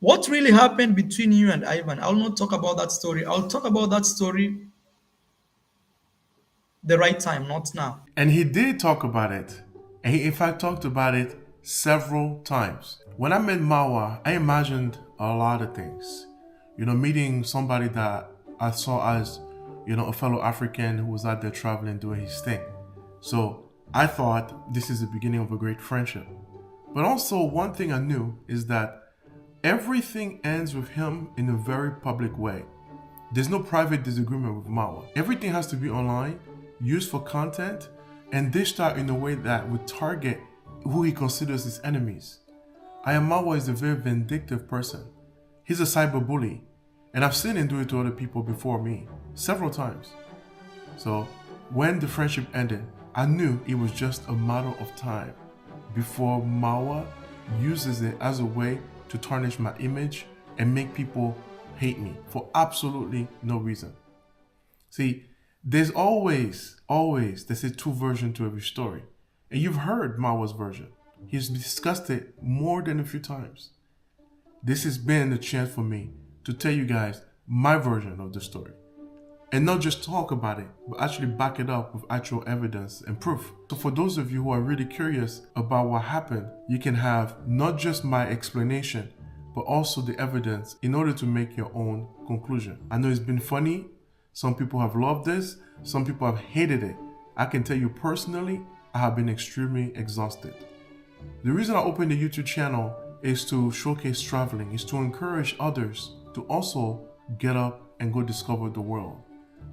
What really happened between you and Ivan? I'll not talk about that story. I'll talk about that story the right time, not now. And he did talk about it. And he, in fact, talked about it several times. When I met Marwa, I imagined a lot of things. Meeting somebody that I saw as, a fellow African who was out there traveling, doing his thing. So I thought this is the beginning of a great friendship. But also, one thing I knew is that everything ends with him in a very public way. There's no private disagreement with Marwa. Everything has to be online, used for content, and dished out in a way that would target who he considers his enemies. Marwa is a very vindictive person. He's a cyberbully, and I've seen him do it to other people before me, several times. So, when the friendship ended, I knew it was just a matter of time before Marwa uses it as a way to tarnish my image and make people hate me for absolutely no reason. See, there's there's a two version to every story. And you've heard Marwa's version. He's discussed it more than a few times. This has been a chance for me to tell you guys my version of the story. And not just talk about it, but actually back it up with actual evidence and proof. So for those of you who are really curious about what happened, you can have not just my explanation, but also the evidence in order to make your own conclusion. I know it's been funny. Some people have loved this. Some people have hated it. I can tell you personally, I have been extremely exhausted. The reason I opened the YouTube channel is to showcase traveling, is to encourage others to also get up and go discover the world.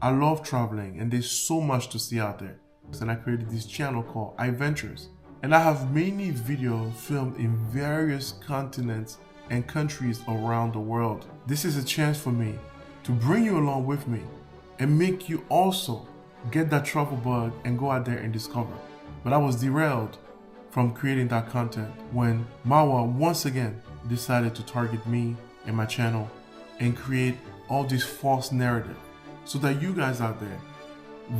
I love traveling and there's so much to see out there. And I created this channel called Ivaintures. And I have many videos filmed in various continents and countries around the world. This is a chance for me to bring you along with me and make you also get that travel bug and go out there and discover. But I was derailed from creating that content when Marwa once again decided to target me and my channel and create all this false narrative so that you guys out there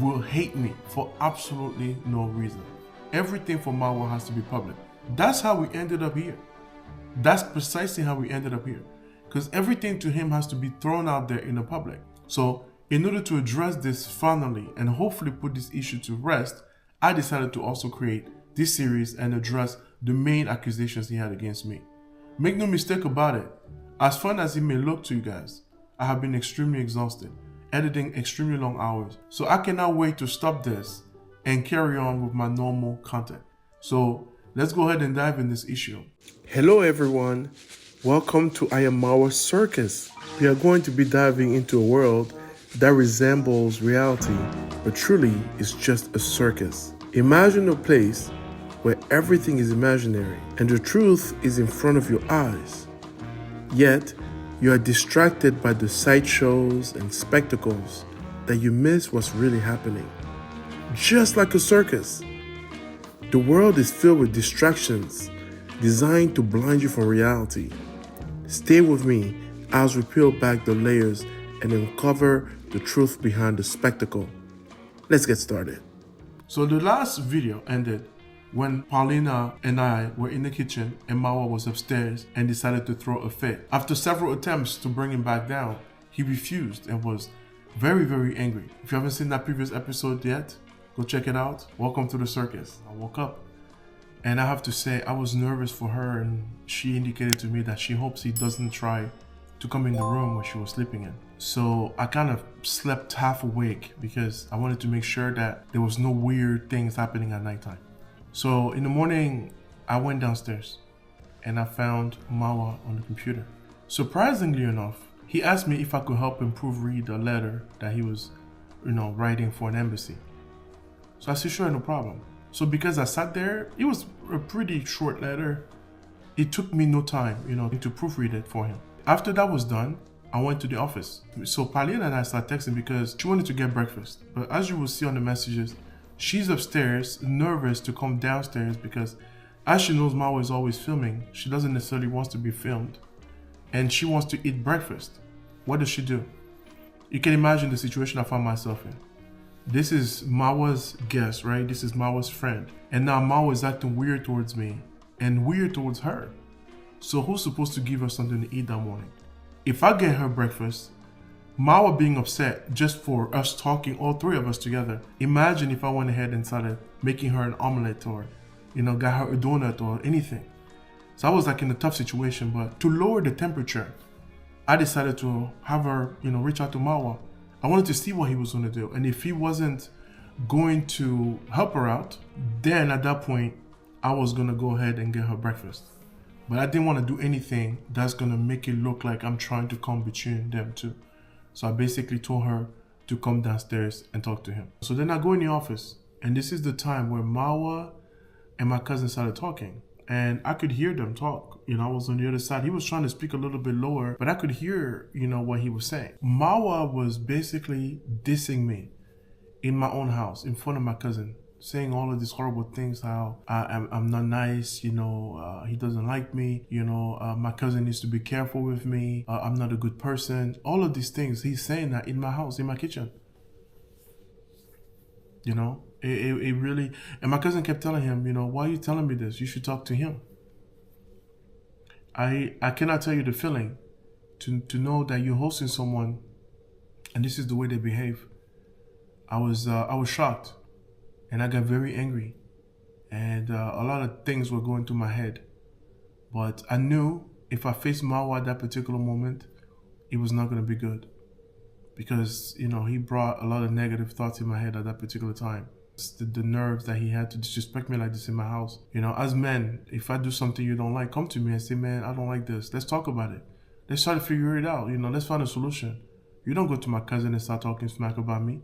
will hate me for absolutely no reason. Everything for Marwa has to be public. That's how we ended up here. That's precisely how we ended up here. Because everything to him has to be thrown out there in the public. So in order to address this finally and hopefully put this issue to rest, I decided to also create this series and address the main accusations he had against me. Make no mistake about it, as fun as it may look to you guys, I have been extremely exhausted, editing extremely long hours. So I cannot wait to stop this and carry on with my normal content. So let's go ahead and dive in this issue. Hello everyone, welcome to Marwa's Circus. We are going to be diving into a world that resembles reality, but truly is just a circus. Imagine a place where everything is imaginary and the truth is in front of your eyes. Yet, you are distracted by the sideshows and spectacles that you miss what's really happening. Just like a circus, the world is filled with distractions designed to blind you from reality. Stay with me as we peel back the layers and uncover the truth behind the spectacle. Let's get started. So the last video ended when Paulina and I were in the kitchen and Marwa was upstairs and decided to throw a fit. After several attempts to bring him back down, he refused and was very, very angry. If you haven't seen that previous episode yet, go check it out. Welcome to the circus. I woke up and I have to say I was nervous for her, and she indicated to me that she hopes he doesn't try to come in the room where she was sleeping in. So I kind of slept half awake because I wanted to make sure that there was no weird things happening at nighttime. So in the morning, I went downstairs and I found Marwa on the computer. Surprisingly enough, he asked me if I could help him proofread a letter that he was, writing for an embassy. So I said, sure, no problem. So because I sat there, it was a pretty short letter. It took me no time, to proofread it for him. After that was done, I went to the office. So Paulina and I started texting because she wanted to get breakfast. But as you will see on the messages, she's upstairs, nervous to come downstairs because as she knows Marwa is always filming, she doesn't necessarily want to be filmed. And she wants to eat breakfast. What does she do? You can imagine the situation I found myself in. This is Marwa's guest, right? This is Marwa's friend. And now Marwa is acting weird towards me and weird towards her. So who's supposed to give her something to eat that morning? If I get her breakfast, Marwa being upset just for us talking, all three of us together. Imagine if I went ahead and started making her an omelet or, got her a donut or anything. So I was like in a tough situation, but to lower the temperature, I decided to have her, reach out to Marwa. I wanted to see what he was going to do. And if he wasn't going to help her out, then at that point, I was going to go ahead and get her breakfast. But I didn't want to do anything that's going to make it look like I'm trying to come between them two. So I basically told her to come downstairs and talk to him. So then I go in the office, and this is the time where Marwa and my cousin started talking. And I could hear them talk. I was on the other side. He was trying to speak a little bit lower, but I could hear, what he was saying. Marwa was basically dissing me in my own house, in front of my cousin, saying all of these horrible things, how I'm not nice, he doesn't like me, my cousin needs to be careful with me, I'm not a good person. All of these things, he's saying that in my house, in my kitchen. It really, and my cousin kept telling him, why are you telling me this? You should talk to him. I cannot tell you the feeling to know that you're hosting someone and this is the way they behave. I was shocked. And I got very angry. And a lot of things were going through my head. But I knew if I faced Marwa at that particular moment, it was not going to be good. Because, he brought a lot of negative thoughts in my head at that particular time. The nerves that he had to disrespect me like this in my house. As men, if I do something you don't like, come to me and say, man, I don't like this. Let's talk about it. Let's try to figure it out. Let's find a solution. You don't go to my cousin and start talking smack about me.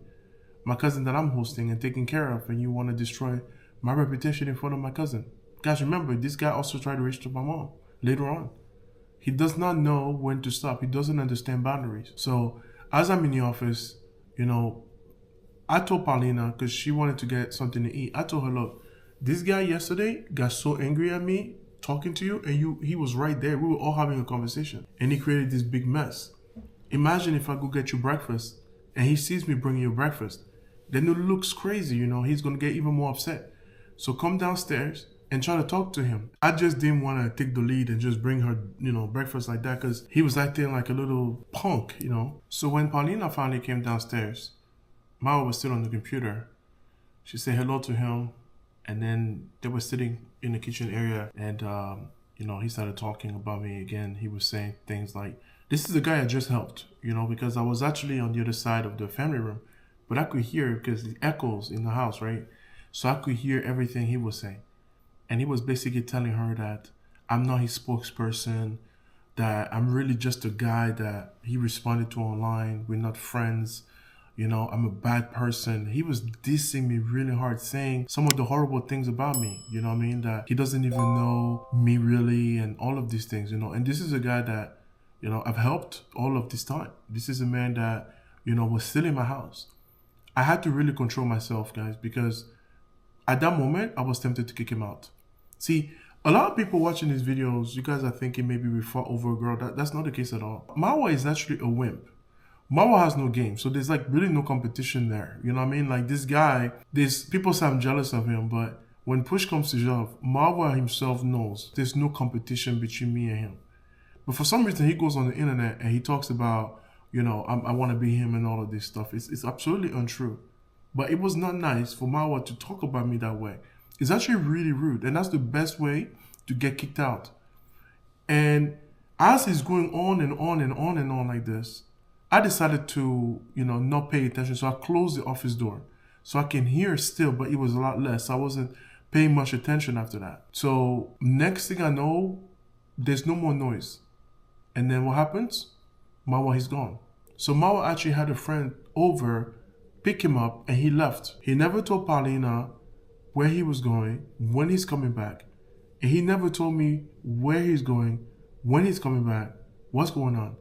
My cousin that I'm hosting and taking care of, and you want to destroy my reputation in front of my cousin. Guys, remember, this guy also tried to reach to my mom later on. He does not know when to stop. He doesn't understand boundaries. So as I'm in the office, I told Paulina, because she wanted to get something to eat, I told her, look, this guy yesterday got so angry at me talking to you, and he was right there. We were all having a conversation, and he created this big mess. Imagine if I go get you breakfast, and he sees me bringing you breakfast. Then it looks crazy, he's going to get even more upset. So come downstairs and try to talk to him. I just didn't want to take the lead and just bring her, breakfast like that because he was acting like a little punk, So when Paulina finally came downstairs, Marwa was still on the computer. She said hello to him, and then they were sitting in the kitchen area, and, he started talking about me again. He was saying things like, this is the guy I just helped, because I was actually on the other side of the family room. But I could hear because it echoes in the house, right? So I could hear everything he was saying. And he was basically telling her that I'm not his spokesperson, that I'm really just a guy that he responded to online. We're not friends. I'm a bad person. He was dissing me really hard, saying some of the horrible things about me, that he doesn't even know me really and all of these things, And this is a guy that, I've helped all of this time. This is a man that, was still in my house. I had to really control myself, guys, because at that moment, I was tempted to kick him out. See, a lot of people watching these videos, you guys are thinking maybe we fought over a girl. That's not the case at all. Marwa is actually a wimp. Marwa has no game, so there's like really no competition there. You know what I mean? Like this guy, people say I'm jealous of him, but when push comes to shove, Marwa himself knows there's no competition between me and him. But for some reason, he goes on the internet and he talks about, I want to be him and all of this stuff. It's absolutely untrue. But it was not nice for Marwa to talk about me that way. It's actually really rude. And that's the best way to get kicked out. And as he's going on and on and on and on like this, I decided to, not pay attention. So I closed the office door. So I can hear still, but it was a lot less. I wasn't paying much attention after that. So next thing I know, there's no more noise. And then what happens? Marwa, he's gone. So Marwa actually had a friend over, pick him up, and he left. He never told Paulina where he was going, when he's coming back. And he never told me where he's going, when he's coming back, what's going on.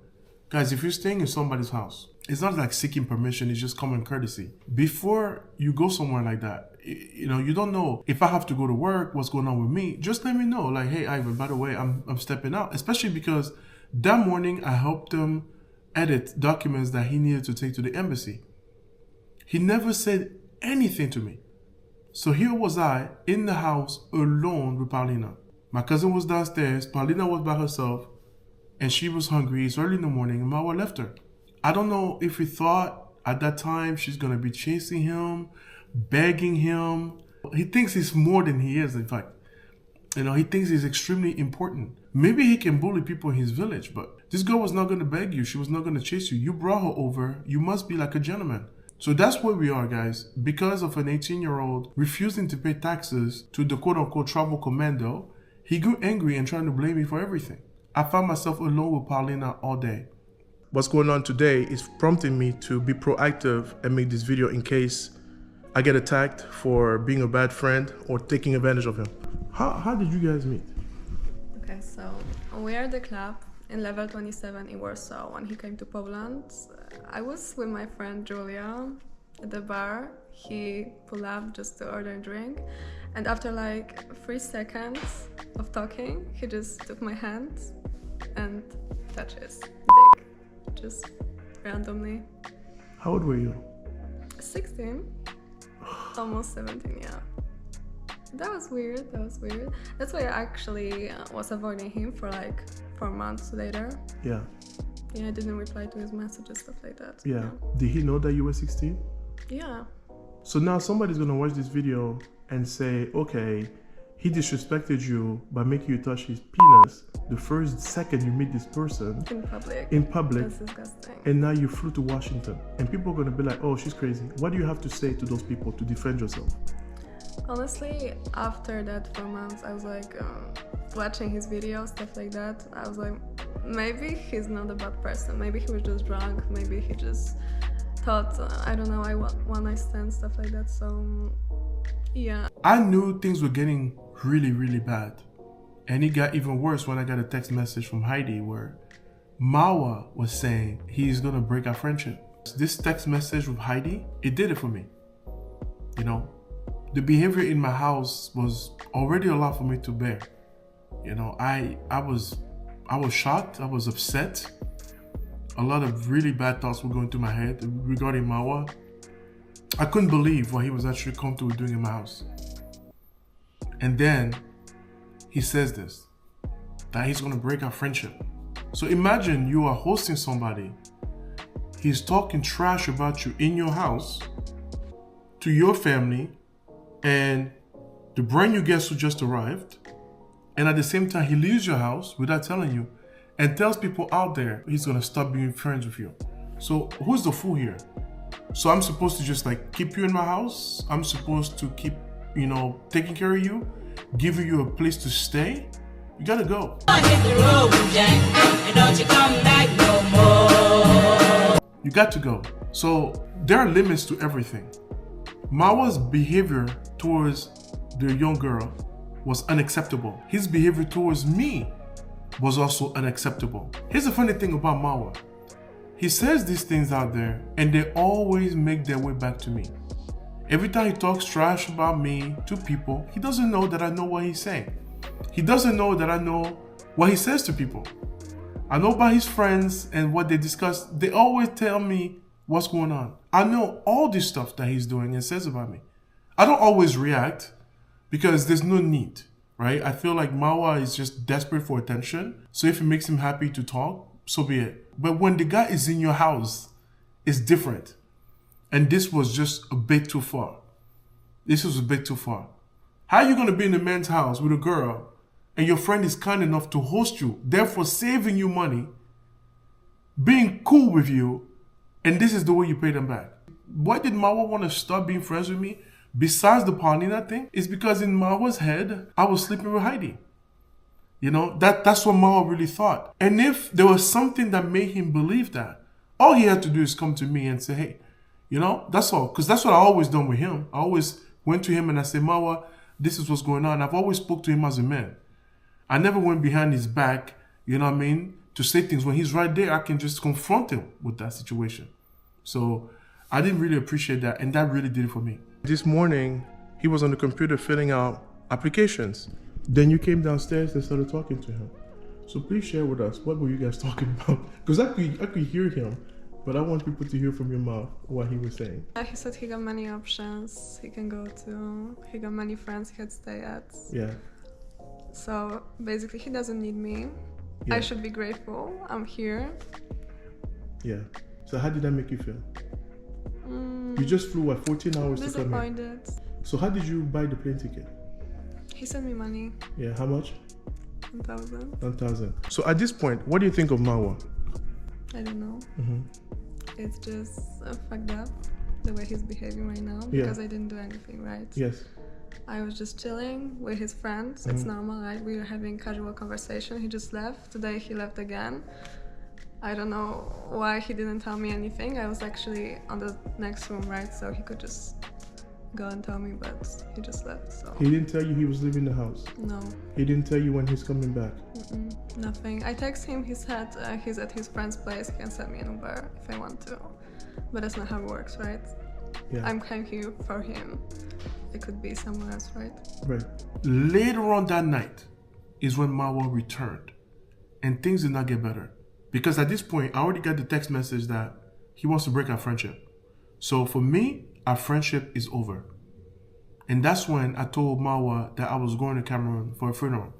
Guys, if you're staying in somebody's house, it's not like seeking permission, it's just common courtesy. Before you go somewhere like that, you don't know if I have to go to work, what's going on with me. Just let me know. Like, hey, Ivan, by the way, I'm stepping out. Especially because that morning I helped him edit documents that he needed to take to the embassy. He never said anything to me. So here was I in the house alone with Paulina. My cousin was downstairs, Paulina was by herself, and she was hungry. It's early in the morning, and Marwa left her. I don't know if he thought at that time she's gonna be chasing him, begging him. He thinks he's more than he is, in fact. He thinks he's extremely important. Maybe he can bully people in his village, but this girl was not gonna beg you. She was not gonna chase you. You brought her over. You must be like a gentleman. So that's where we are, guys. Because of an 18-year-old refusing to pay taxes to the quote-unquote travel commando, he grew angry and trying to blame me for everything. I found myself alone with Paulina all day. What's going on today is prompting me to be proactive and make this video in case I get attacked for being a bad friend or taking advantage of him. How did you guys meet? Okay, so we are at the club in level 27 in Warsaw when he came to Poland. I was with my friend Julia at the bar. He pulled up just to order a drink, and after like 3 seconds of talking, he just took my hand and touched his dick, just randomly. How old were you? 16, almost 17, yeah. That was weird. That's why I actually was avoiding him for like 4 months later. Yeah. Yeah, I didn't reply to his messages, stuff like that. Yeah. Did he know that you were 16? Yeah. So now somebody's gonna watch this video and say, okay, he disrespected you by making you touch his penis the first second you meet this person. In public. That's disgusting. And now you flew to Washington. And people are gonna be like, oh, she's crazy. What do you have to say to those people to defend yourself? Honestly, after that 4 months, I was like watching his videos, stuff like that. I was like, maybe he's not a bad person. Maybe he was just drunk. Maybe he just thought, I don't know, I want one night stand, stuff like that. So, yeah. I knew things were getting really, really bad. And it got even worse when I got a text message from Heidi where Marwa was saying he's gonna break our friendship. This text message with Heidi, it did it for me. The behavior in my house was already a lot for me to bear. I was shocked, I was upset. A lot of really bad thoughts were going through my head regarding Marwa. I couldn't believe what he was actually comfortable doing in my house. And then he says this, that he's gonna break our friendship. So imagine you are hosting somebody, he's talking trash about you in your house, to your family, and the brand new guest who just arrived, and at the same time he leaves your house without telling you and tells people out there he's gonna stop being friends with you. So who's the fool here? So I'm supposed to just like keep you in my house? I'm supposed to keep, taking care of you, giving you a place to stay? You gotta go. Hit the road, Jack, and don't you come back no more. You got to go. So there are limits to everything. Marwa's behavior towards the young girl was unacceptable. His behavior towards me was also unacceptable. Here's the funny thing about Marwa. He says these things out there and they always make their way back to me. Every time he talks trash about me to people, he doesn't know that I know what he's saying. He doesn't know that I know what he says to people. I know about his friends and what they discuss. They always tell me what's going on. I know all this stuff that he's doing and says about me. I don't always react because there's no need, right? I feel like Marwa is just desperate for attention. So if it makes him happy to talk, so be it. But when the guy is in your house, it's different. And this was just a bit too far. This was a bit too far. How are you going to be in a man's house with a girl and your friend is kind enough to host you, therefore saving you money, being cool with you, and this is the way you pay them back? Why did Marwa want to stop being friends with me? Besides the Paulina thing, it's because in Marwa's head, I was sleeping with Heidi. That's what Marwa really thought. And if there was something that made him believe that, all he had to do is come to me and say, hey, that's all. Because that's what I always done with him. I always went to him and I said, Marwa, this is what's going on. I've always spoke to him as a man. I never went behind his back, to say things. When he's right there, I can just confront him with that situation. So I didn't really appreciate that, and that really did it for me. This morning, he was on the computer filling out applications. Then you came downstairs and started talking to him. So please share with us, what were you guys talking about? Because I could hear him, but I want people to hear from your mouth what he was saying. He said he got many options he can go to. He got many friends he could stay at. Yeah. So basically, he doesn't need me. Yeah. I should be grateful. I'm here. Yeah. So how did that make you feel? You just flew 14 hours to come here. Disappointed. So how did you buy the plane ticket? He sent me money. Yeah, how much? 1,000. 1,000. So at this point, what do you think of Marwa? I don't know. Mm-hmm. It's just fucked up the way he's behaving right now Yeah. because I didn't do anything right. Yes. I was just chilling with his friends. It's normal, right? We were having casual conversation. He just left. Today he left again. I don't know why he didn't tell me anything. I was actually on the next room, right? So he could just go and tell me, but he just left. So He didn't tell you he was leaving the house. no, He didn't tell you when he's coming back. nothing. I text him. He said he's at his friend's place. He can send me an Uber if I want to, but that's not how it works, right? Yeah. I'm came here for him. It could be somewhere else, right? Right. Later on that night is when Marwa returned, and things did not get better. Because at this point, I already got the text message that he wants to break our friendship. So for me, our friendship is over. And that's when I told Marwa that I was going to Cameroon for a funeral.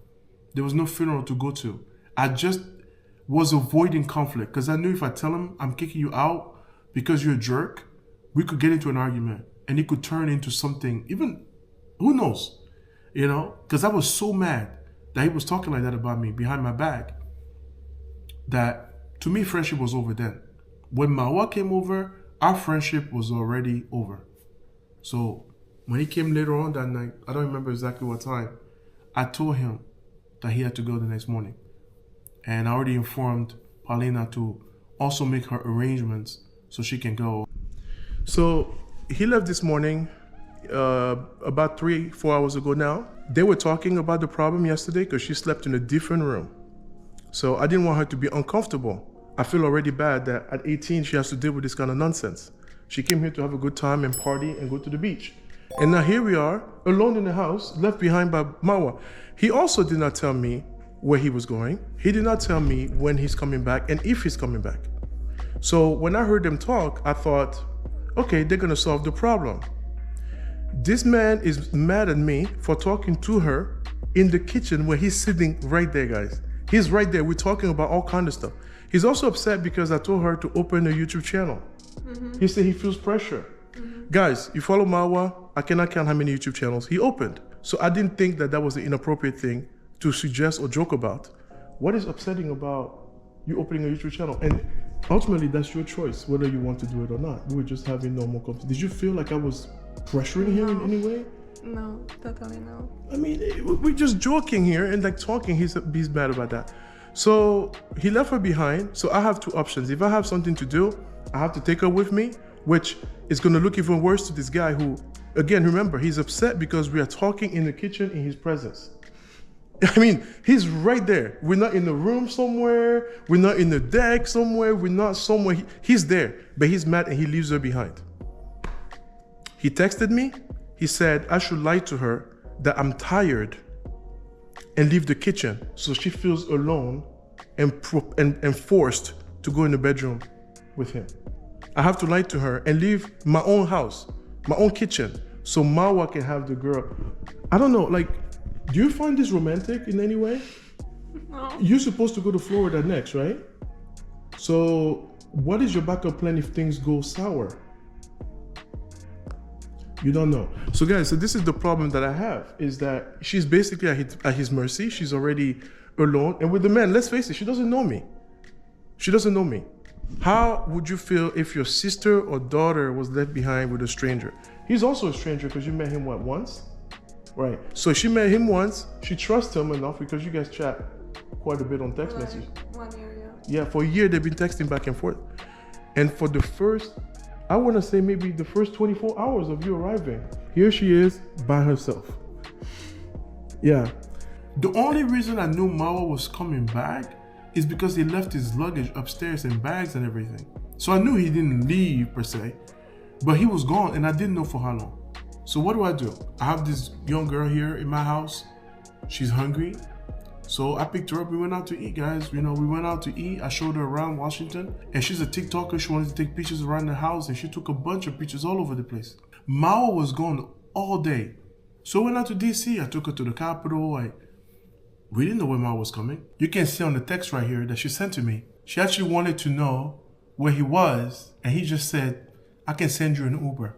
There was no funeral to go to. I just was avoiding conflict because I knew if I tell him I'm kicking you out because you're a jerk, we could get into an argument and it could turn into something, even, who knows, you know? Because I was so mad that he was talking like that about me behind my back that to me, friendship was over then. When Marwa came over, our friendship was already over. So when he came later on that night, I don't remember exactly what time, I told him that he had to go the next morning. And I already informed Paulina to also make her arrangements so she can go. So he left this morning about 3-4 hours ago now. They were talking about the problem yesterday because she slept in a different room. So I didn't want her to be uncomfortable. I feel already bad that at 18 she has to deal with this kind of nonsense. She came here to have a good time and party and go to the beach. And now here we are, alone in the house, left behind by Marwa. He also did not tell me where he was going. He did not tell me when he's coming back and if he's coming back. So when I heard them talk, I thought, okay, they're gonna solve the problem. This man is mad at me for talking to her in the kitchen where he's sitting right there, guys. He's right there. We're talking about all kinds of stuff. He's also upset because I told her to open a YouTube channel. He said he feels pressure. Guys, you follow Marwa, I cannot count how many YouTube channels he opened. So I didn't think that that was the inappropriate thing to suggest or joke about. What is upsetting about you opening a YouTube channel? And ultimately, that's your choice, whether you want to do it or not. We were just having normal conversation. Did you feel like I was pressuring him in any way? No, totally no. I mean, we're just joking here and like talking. He's mad about that. So he left her behind. So I have two options. If I have something to do, I have to take her with me, which is going to look even worse to this guy who, again, remember, he's upset because we are talking in the kitchen in his presence. I mean, he's right there. We're not in the room somewhere. We're not in the deck somewhere. We're not somewhere. He's there, but he's mad and he leaves her behind. He texted me. He said I should lie to her that I'm tired and leave the kitchen so she feels alone and forced to go in the bedroom with him. I have to lie to her and leave my own house, my own kitchen, so Marwa can have the girl. I don't know, like, do you find this romantic in any way? No. You're supposed to go to Florida next, right? So what is your backup plan if things go sour? You don't know. So guys, so this is the problem that I have, is that she's basically at his mercy. She's already alone. And with the man, let's face it, she doesn't know me. She doesn't know me. How would you feel if your sister or daughter was left behind with a stranger? He's also a stranger because you met him, what, once? Right. So she met him once. She trusts him enough because you guys chat quite a bit on text message. 1 year, yeah. Yeah, for a year they've been texting back and forth. And for the first, I want to say maybe the first 24 hours of you arriving, here she is by herself. Yeah. The only reason I knew Marwa was coming back is because he left his luggage upstairs and bags and everything. So I knew he didn't leave per se, but he was gone and I didn't know for how long. So what do? I have this young girl here in my house. She's hungry. So I picked her up. We went out to eat, guys. You know, we went out to eat. I showed her around Washington. And she's a TikToker. She wanted to take pictures around the house. And she took a bunch of pictures all over the place. Marwa was gone all day. So we went out to DC. I took her to the Capitol. We didn't know where Marwa was coming. You can see on the text right here that she sent to me. She actually wanted to know where he was, and he just said, I can send you an Uber.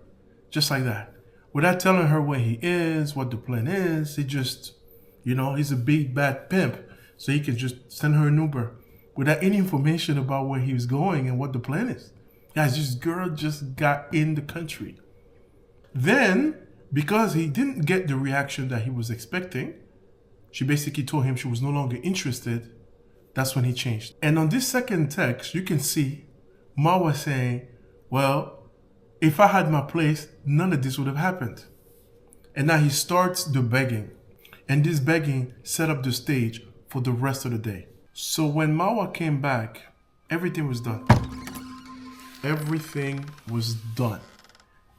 Just like that. Without telling her where he is, what the plan is, he just, he's a big bad pimp. So he can just send her an Uber without any information about where he was going and what the plan is. Guys, this girl just got in the country. Then, because he didn't get the reaction that he was expecting, she basically told him she was no longer interested. That's when he changed. And on this second text, you can see Marwa saying, well, if I had my place, none of this would have happened. And now he starts the begging. And this begging set up the stage for the rest of the day. So when Marwa came back, everything was done. Everything was done.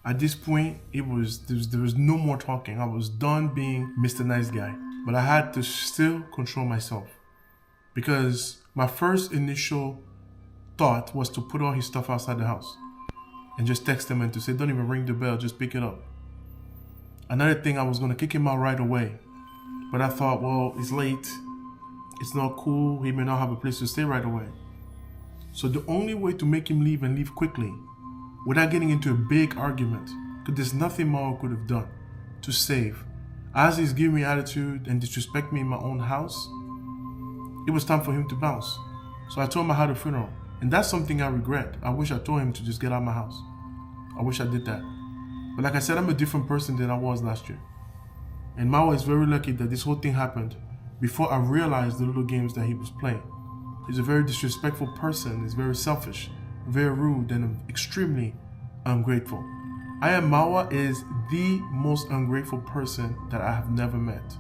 At this point, there was no more talking. I was done being Mr. Nice Guy. But I had to still control myself. Because my first initial thought was to put all his stuff outside the house. And just text him and to say, don't even ring the bell, just pick it up. Another thing, I was going to kick him out right away. But I thought, well, it's late. It's not cool. He may not have a place to stay right away. So the only way to make him leave and leave quickly, without getting into a big argument, because there's nothing Marwa could have done to save. As he's giving me attitude and disrespect me in my own house, it was time for him to bounce. So I told him I had a funeral. And that's something I regret. I wish I told him to just get out of my house. I wish I did that. But like I said, I'm a different person than I was last year. And Marwa is very lucky that this whole thing happened before I realized the little games that he was playing. He's a very disrespectful person. He's very selfish, very rude, and extremely ungrateful. Marwa is the most ungrateful person that I have never met.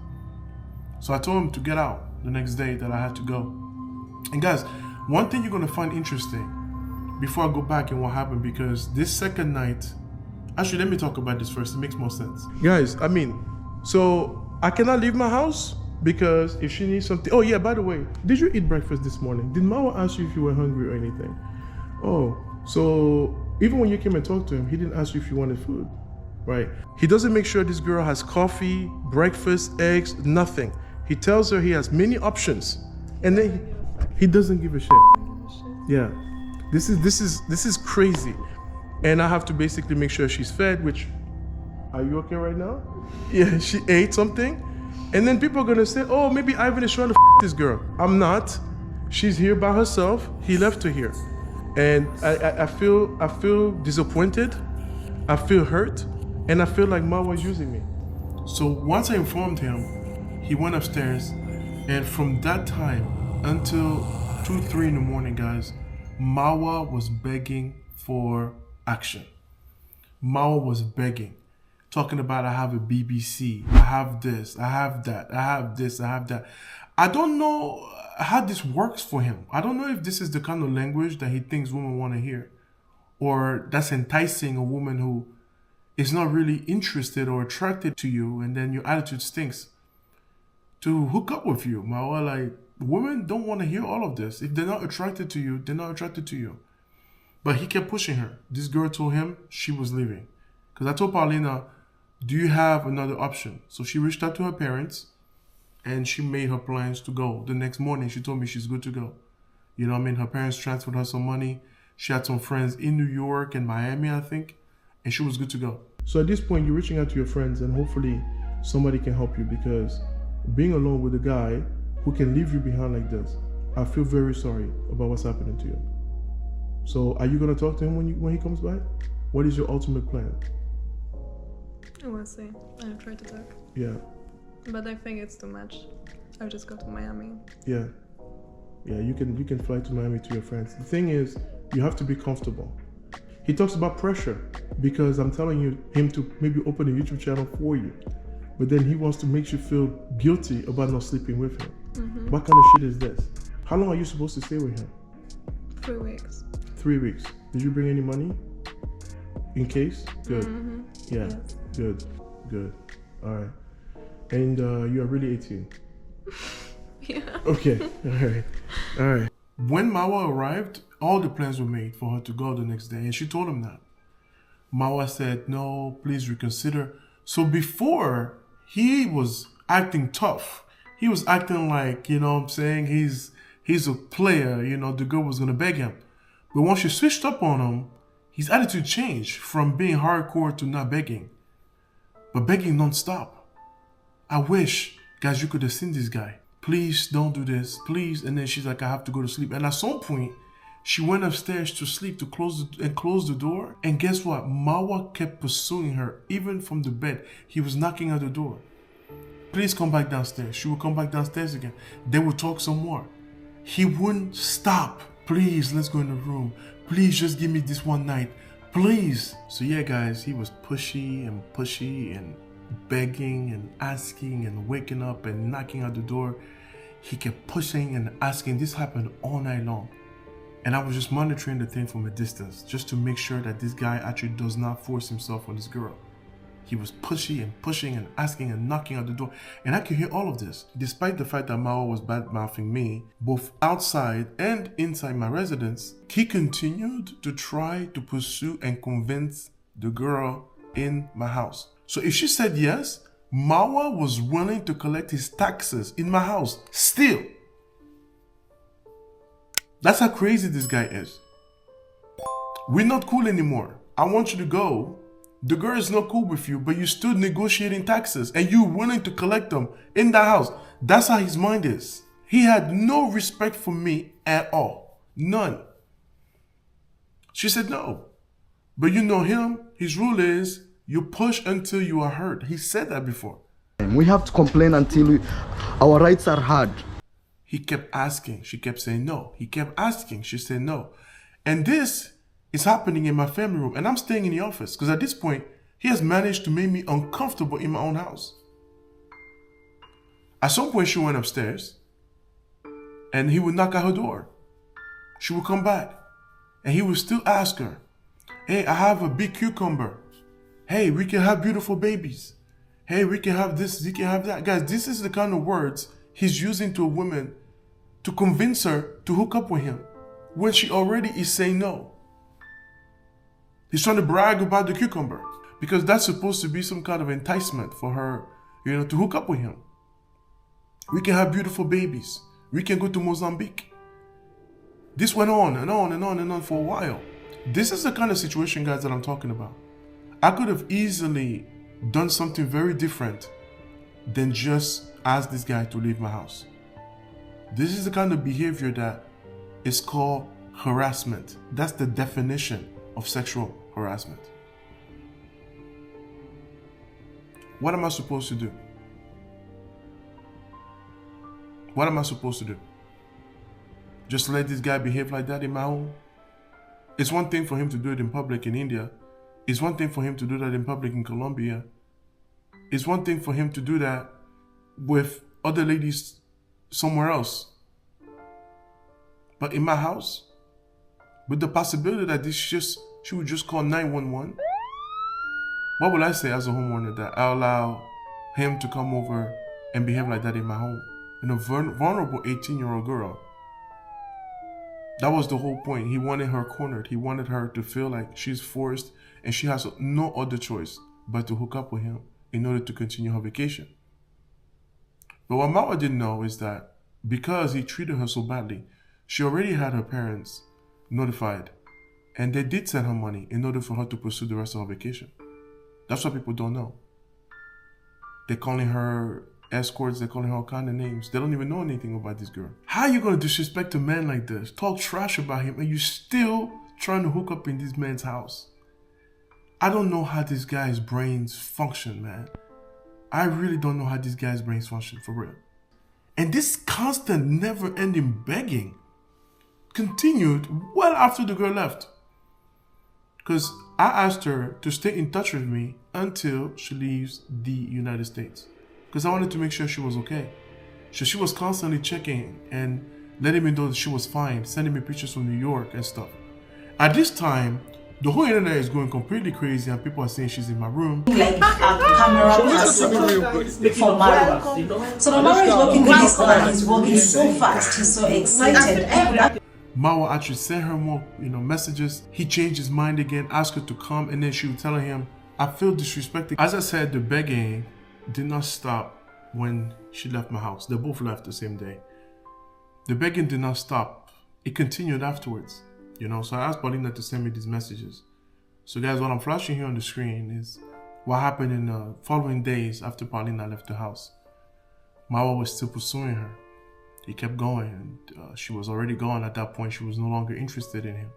So I told him to get out the next day that I had to go. And guys, one thing you're going to find interesting before I go back and what happened, because this second night, actually, let me talk about this first. It makes more sense. Guys, so I cannot leave my house because if she needs something. Oh, yeah, by the way, did you eat breakfast this morning? Did Marwa ask you if you were hungry or anything? Oh, so even when you came and talked to him, he didn't ask you if you wanted food, right? He doesn't make sure this girl has coffee, breakfast, eggs, nothing. He tells her he has many options, and then he doesn't give a shit. Yeah, this is crazy, and I have to basically make sure she's fed. Which, are you okay right now? Yeah, she ate something, and then people are gonna say, "Oh, maybe Ivan is trying to this girl." I'm not. She's here by herself. He left her here, and I feel disappointed. I feel hurt, and I feel like Marwa is using me. So once I informed him, he went upstairs, and from that time until 2-3 in the morning, guys, Marwa was begging for action. Marwa was begging, talking about, I have a BBC, I have this, I have that, I have this, I have that. I don't know how this works for him. I don't know if this is the kind of language that he thinks women want to hear, or that's enticing a woman who is not really interested or attracted to you, and then your attitude stinks, to hook up with you. Marwa, like, women don't want to hear all of this. If they're not attracted to you, they're not attracted to you. But he kept pushing her. This girl told him she was leaving. Because I told Paulina, do you have another option? So she reached out to her parents, and she made her plans to go. The next morning, she told me she's good to go. You know what I mean? Her parents transferred her some money. She had some friends in New York and Miami, I think. And she was good to go. So at this point, you're reaching out to your friends, and hopefully somebody can help you, because being alone with a guy who can leave you behind like this, I feel very sorry about what's happening to you. So are you going to talk to him when he comes back? What is your ultimate plan? We'll see. I'll try to talk. Yeah. But I think it's too much. I'll just go to Miami. Yeah. Yeah, you can fly to Miami to your friends. The thing is, you have to be comfortable. He talks about pressure, because I'm telling him to maybe open a YouTube channel for you. But then he wants to make you feel guilty about not sleeping with him. Mm-hmm. What kind of shit is this? How long are you supposed to stay with him? 3 weeks. 3 weeks. Did you bring any money? In case? Good. Mm-hmm. Yeah. Yes. Good. All right. And you are really 18? Yeah. Okay. All right. When Marwa arrived, all the plans were made for her to go the next day, and she told him that. Marwa said, no, please reconsider. So before, he was acting tough. he was acting like, you know what I'm saying, he's a player, you know, the girl was gonna beg him. But once she switched up on him, his attitude changed from being hardcore to not begging. But begging non-stop. I wish, guys, you could have seen this guy. Please don't do this, please. And then she's like, I have to go to sleep. And at some point, she went upstairs to sleep to close the door. And guess what? Marwa kept pursuing her, even from the bed. He was knocking at the door. Please come back downstairs. She would come back downstairs again. They would talk some more. He wouldn't stop. Please, let's go in the room. Please, just give me this one night. Please. So yeah, guys, he was pushy and begging and asking and waking up and knocking at the door. He kept pushing and asking. This happened all night long. And I was just monitoring the thing from a distance just to make sure that this guy actually does not force himself on this girl. He was pushy and pushing and asking and knocking at the door. And I could hear all of this. Despite the fact that Marwa was bad-mouthing me, both outside and inside my residence, he continued to try to pursue and convince the girl in my house. So if she said yes, Marwa was willing to collect his taxes in my house. Still. That's how crazy this guy is. We're not cool anymore. I want you to go. The girl is not cool with you, but you're still negotiating taxes and you're willing to collect them in the house. That's how his mind is. He had no respect for me at all. None. She said no. But you know him, his rule is you push until you are hurt. He said that before. We have to complain until our rights are heard. He kept asking. She kept saying no. He kept asking. She said no. And this is happening in my family room. And I'm staying in the office. Because at this point, he has managed to make me uncomfortable in my own house. At some point, she went upstairs. And he would knock at her door. She would come back. And he would still ask her, hey, I have a big cucumber. Hey, we can have beautiful babies. Hey, we can have this, we can have that. Guys, this is the kind of words he's using to a woman to convince her to hook up with him when she already is saying no. He's trying to brag about the cucumber because that's supposed to be some kind of enticement for her, you know, to hook up with him. We can have beautiful babies. We can go to Mozambique. This went on and on and on and on for a while. This is the kind of situation, guys, that I'm talking about. I could have easily done something very different than just ask this guy to leave my house. This is the kind of behavior that is called harassment. That's the definition of sexual harassment. What am I supposed to do? What am I supposed to do? Just let this guy behave like that in my home? It's one thing for him to do it in public in India. It's one thing for him to do that in public in Colombia. It's one thing for him to do that with other ladies somewhere else. But in my house, with the possibility that she would just call 911, what will I say as a homeowner that I allow him to come over and behave like that in my home? And a vulnerable 18-year-old girl. That was the whole point. He wanted her cornered. He wanted her to feel like she's forced and she has no other choice but to hook up with him in order to continue her vacation. But what Marwa didn't know is that because he treated her so badly, she already had her parents notified and they did send her money in order for her to pursue the rest of her vacation. That's what people don't know. They're calling her escorts, they're calling her all kind of names. They don't even know anything about this girl. How are you going to disrespect a man like this, talk trash about him, and you're still trying to hook up in this man's house? I don't know how this guy's brains function, man. I really don't know how this guy's brains function, for real. And this constant, never-ending begging continued well after the girl left. Because I asked her to stay in touch with me until she leaves the United States. Because I wanted to make sure she was okay. So she was constantly checking and letting me know that she was fine, sending me pictures from New York and stuff. At this time, the whole internet is going completely crazy and people are saying she's in my room. Like a camera person for Marwa. So Marwa is working with his car, he's working so fast, he's so excited. Marwa actually sent her more, messages. He changed his mind again, asked her to come, and then she was telling him, I feel disrespected. As I said, the begging did not stop when she left my house. They both left the same day. The begging did not stop. It continued afterwards. So I asked Paulina to send me these messages. So guys, what I'm flashing here on the screen is what happened in the following days after Paulina left the house. Marwa was still pursuing her. He kept going, and she was already gone at that point. She was no longer interested in him.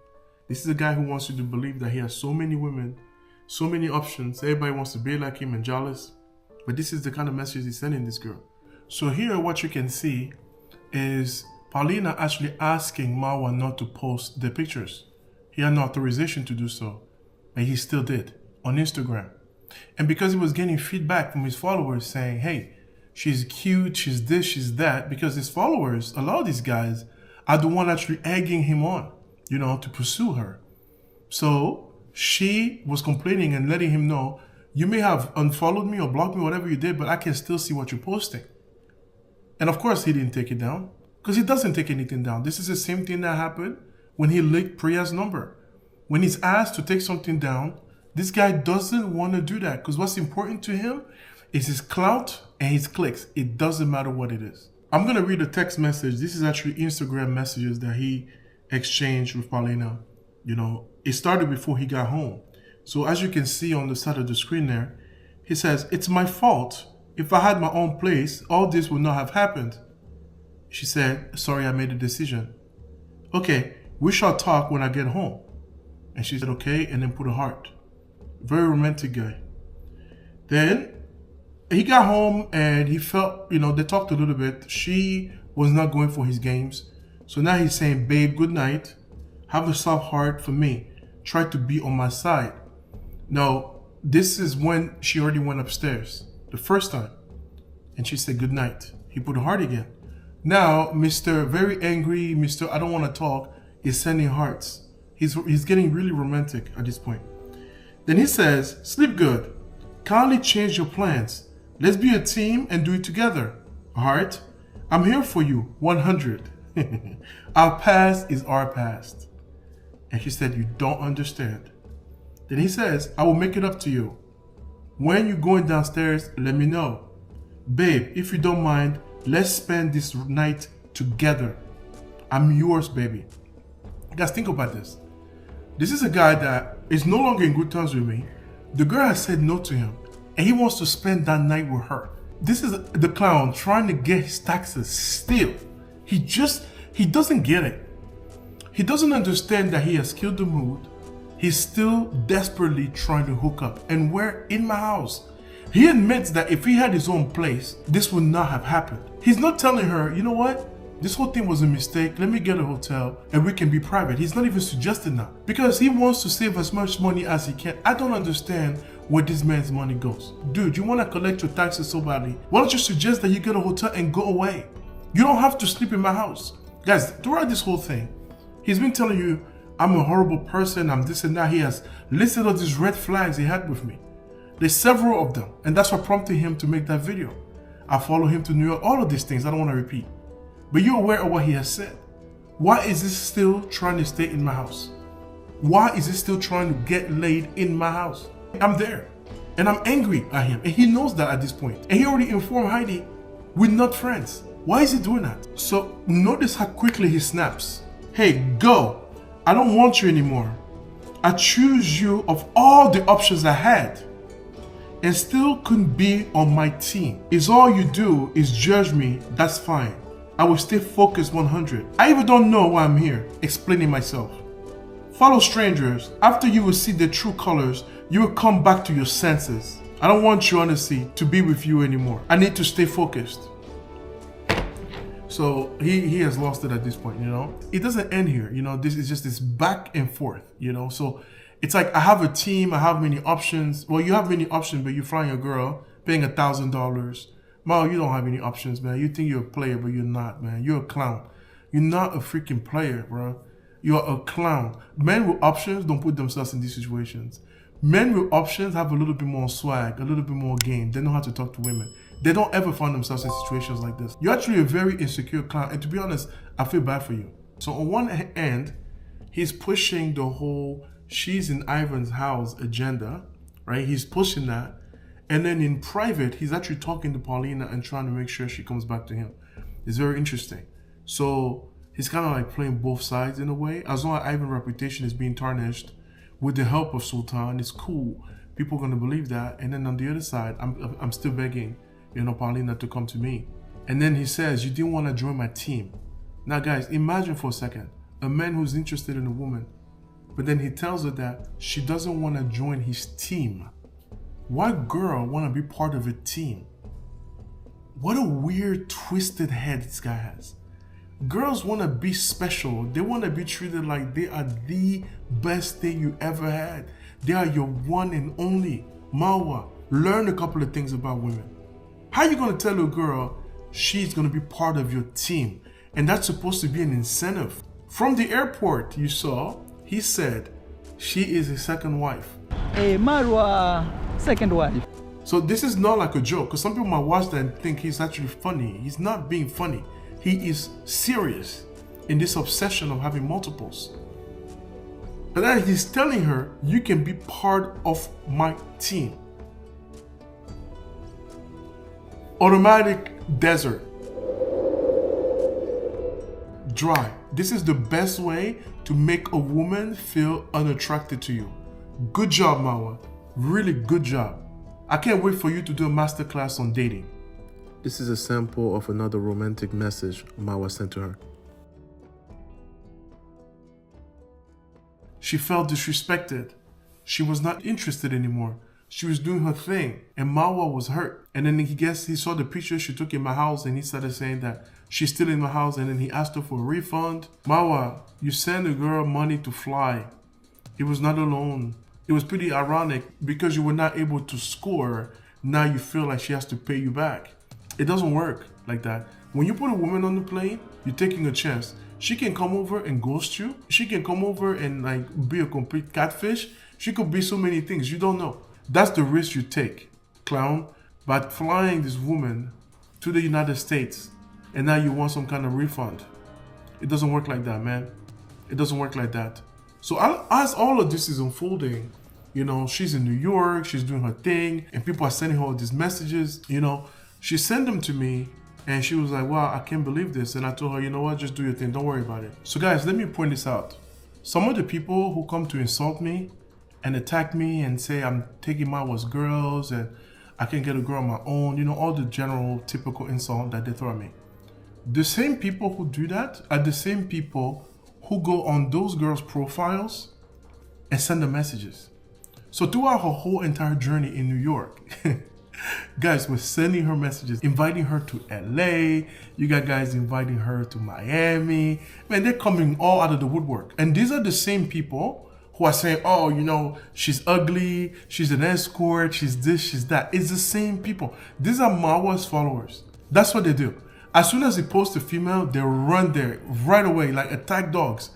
This is a guy who wants you to believe that he has so many women, so many options. Everybody wants to be like him and jealous. But this is the kind of message he's sending this girl. So here what you can see is Paulina actually asking Marwa not to post the pictures. He had no authorization to do so, but he still did on Instagram. And because he was getting feedback from his followers saying, hey, she's cute, she's this, she's that, because his followers, a lot of these guys, are the one actually egging him on, to pursue her. So she was complaining and letting him know, you may have unfollowed me or blocked me, whatever you did, but I can still see what you're posting. And of course, he didn't take it down, because he doesn't take anything down. This is the same thing that happened when he leaked Priya's number. When he's asked to take something down, this guy doesn't want to do that, because what's important to him is his clout and his clicks. It doesn't matter what it is. I'm going to read a text message. This is actually Instagram messages that he exchanged with Paulina. It started before he got home. So as you can see on the side of the screen there, he says, it's my fault. If I had my own place, all this would not have happened. She said, sorry, I made a decision. Okay, we shall talk when I get home. And she said, okay, and then put a heart. Very romantic guy. Then he got home and he felt, they talked a little bit. She was not going for his games. So now he's saying, babe, good night. Have a soft heart for me. Try to be on my side. Now, this is when she already went upstairs the first time. And she said, good night. He put a heart again. Now, Mr. Very Angry, Mr. I don't want to talk, is sending hearts. He's getting really romantic at this point. Then he says, sleep good. Kindly change your plans. Let's be a team and do it together. Heart, I'm here for you, 100. Our past is our past. And she said, you don't understand. Then he says, I will make it up to you. When you're going downstairs, let me know. Babe, if you don't mind, let's spend this night together. I'm yours, baby. Guys, think about this. This is a guy that is no longer in good terms with me. The girl has said no to him, and he wants to spend that night with her. This is the clown trying to get his taxes still. He doesn't get it. He doesn't understand that he has killed the mood. He's still desperately trying to hook up. And we're in my house. He admits that if he had his own place, this would not have happened. He's not telling her, you know what? This whole thing was a mistake. Let me get a hotel and we can be private. He's not even suggesting that because he wants to save as much money as he can. I don't understand where this man's money goes. Dude, you want to collect your taxes so badly. Why don't you suggest that you get a hotel and go away? You don't have to sleep in my house. Guys, throughout this whole thing, he's been telling you, I'm a horrible person, I'm this and that. He has listed all these red flags he had with me. There's several of them. And that's what prompted him to make that video. I follow him to New York, all of these things, I don't want to repeat. But you're aware of what he has said. Why is he still trying to stay in my house? Why is he still trying to get laid in my house? I'm there. And I'm angry at him. And he knows that at this point. And he already informed Heidi, we're not friends. Why is he doing that? So notice how quickly he snaps. Hey, go. I don't want you anymore. I choose you of all the options I had and still couldn't be on my team. Is all you do is judge me, that's fine. I will stay focused 100. I even don't know why I'm here, explaining myself. Follow strangers. After you will see their true colors, you will come back to your senses. I don't want you, honestly, to be with you anymore. I need to stay focused. So he has lost it at this point, It doesn't end here, This is just this back and forth, So it's like I have a team, I have many options. Well, you have many options, but you're flying a girl, paying $1,000. Mo, you don't have any options, man. You think you're a player, but you're not, man. You're a clown. You're not a freaking player, bro. You're a clown. Men with options don't put themselves in these situations. Men with options have a little bit more swag, a little bit more game. They know how to talk to women. They don't ever find themselves in situations like this. You're actually a very insecure clown. And to be honest, I feel bad for you. So on one end, he's pushing the whole she's in Ivan's house agenda, right? He's pushing that. And then in private, he's actually talking to Paulina and trying to make sure she comes back to him. It's very interesting. So he's kind of like playing both sides in a way. As long as Ivan's reputation is being tarnished with the help of Sultan, it's cool. People are going to believe that. And then on the other side, I'm still begging, Paulina to come to me. And then he says, you didn't want to join my team. Now guys, imagine for a second, a man who's interested in a woman, but then he tells her that she doesn't want to join his team. What girl want to be part of a team? What a weird, twisted head this guy has. Girls want to be special. They want to be treated like they are the best thing you ever had. They are your one and only. Marwa, learn a couple of things about women. How are you going to tell a girl she's going to be part of your team? And that's supposed to be an incentive. From the airport you saw, he said she is his second wife. Hey, Marwa, second wife. So this is not like a joke, because some people might watch that and think he's actually funny. He's not being funny. He is serious in this obsession of having multiples. But then he's telling her, you can be part of my team. Automatic desert. Dry. This is the best way to make a woman feel unattracted to you. Good job, Marwa. Really good job. I can't wait for you to do a masterclass on dating. This is a sample of another romantic message Marwa sent to her. She felt disrespected. She was not interested anymore. She was doing her thing, and Marwa was hurt. And then he saw the picture she took in my house, and he started saying that she's still in my house, and then he asked her for a refund. Marwa, you sent a girl money to fly. It was not a loan. It was pretty ironic because you were not able to score. Now you feel like she has to pay you back. It doesn't work like that. When you put a woman on the plane, you're taking a chance. She can come over and ghost you. She can come over and like be a complete catfish. She could be so many things. You don't know. That's the risk you take, clown. But flying this woman to the United States and now you want some kind of refund. It doesn't work like that, man. It doesn't work like that. So as all of this is unfolding, she's in New York, she's doing her thing, and people are sending her all these messages, She sent them to me, and she was like, wow, I can't believe this. And I told her, you know what, just do your thing, don't worry about it. So guys, let me point this out. Some of the people who come to insult me and attack me and say I'm taking Marwa's girls and I can't get a girl on my own, all the general typical insult that they throw at me. The same people who do that are the same people who go on those girls' profiles and send them messages. So throughout her whole entire journey in New York, guys were sending her messages, inviting her to LA. You got guys inviting her to Miami. Man, they're coming all out of the woodwork. And these are the same people who are saying, oh, she's ugly, she's an escort, she's this, she's that. It's the same people. These are Marwa's followers. That's what they do. As soon as they post a female, they run there right away like attack dogs.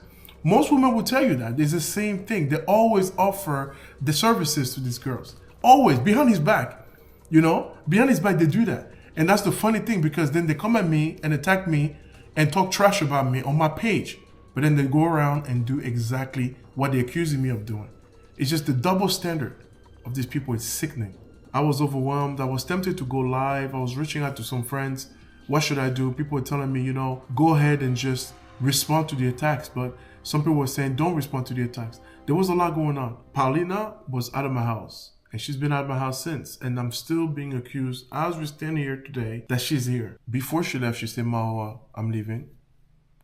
Most women will tell you that. It's the same thing. They always offer the services to these girls. Always, behind his back. Behind his back, they do that. And that's the funny thing, because then they come at me and attack me and talk trash about me on my page. But then they go around and do exactly what they're accusing me of doing. It's just the double standard of these people is sickening. I was overwhelmed. I was tempted to go live. I was reaching out to some friends. What should I do? People were telling me, go ahead and just respond to the attacks. But some people were saying, don't respond to the attacks. There was a lot going on. Paulina was out of my house. And she's been out of my house since. And I'm still being accused, as we stand here today, that she's here. Before she left, she said, Marwa, I'm leaving.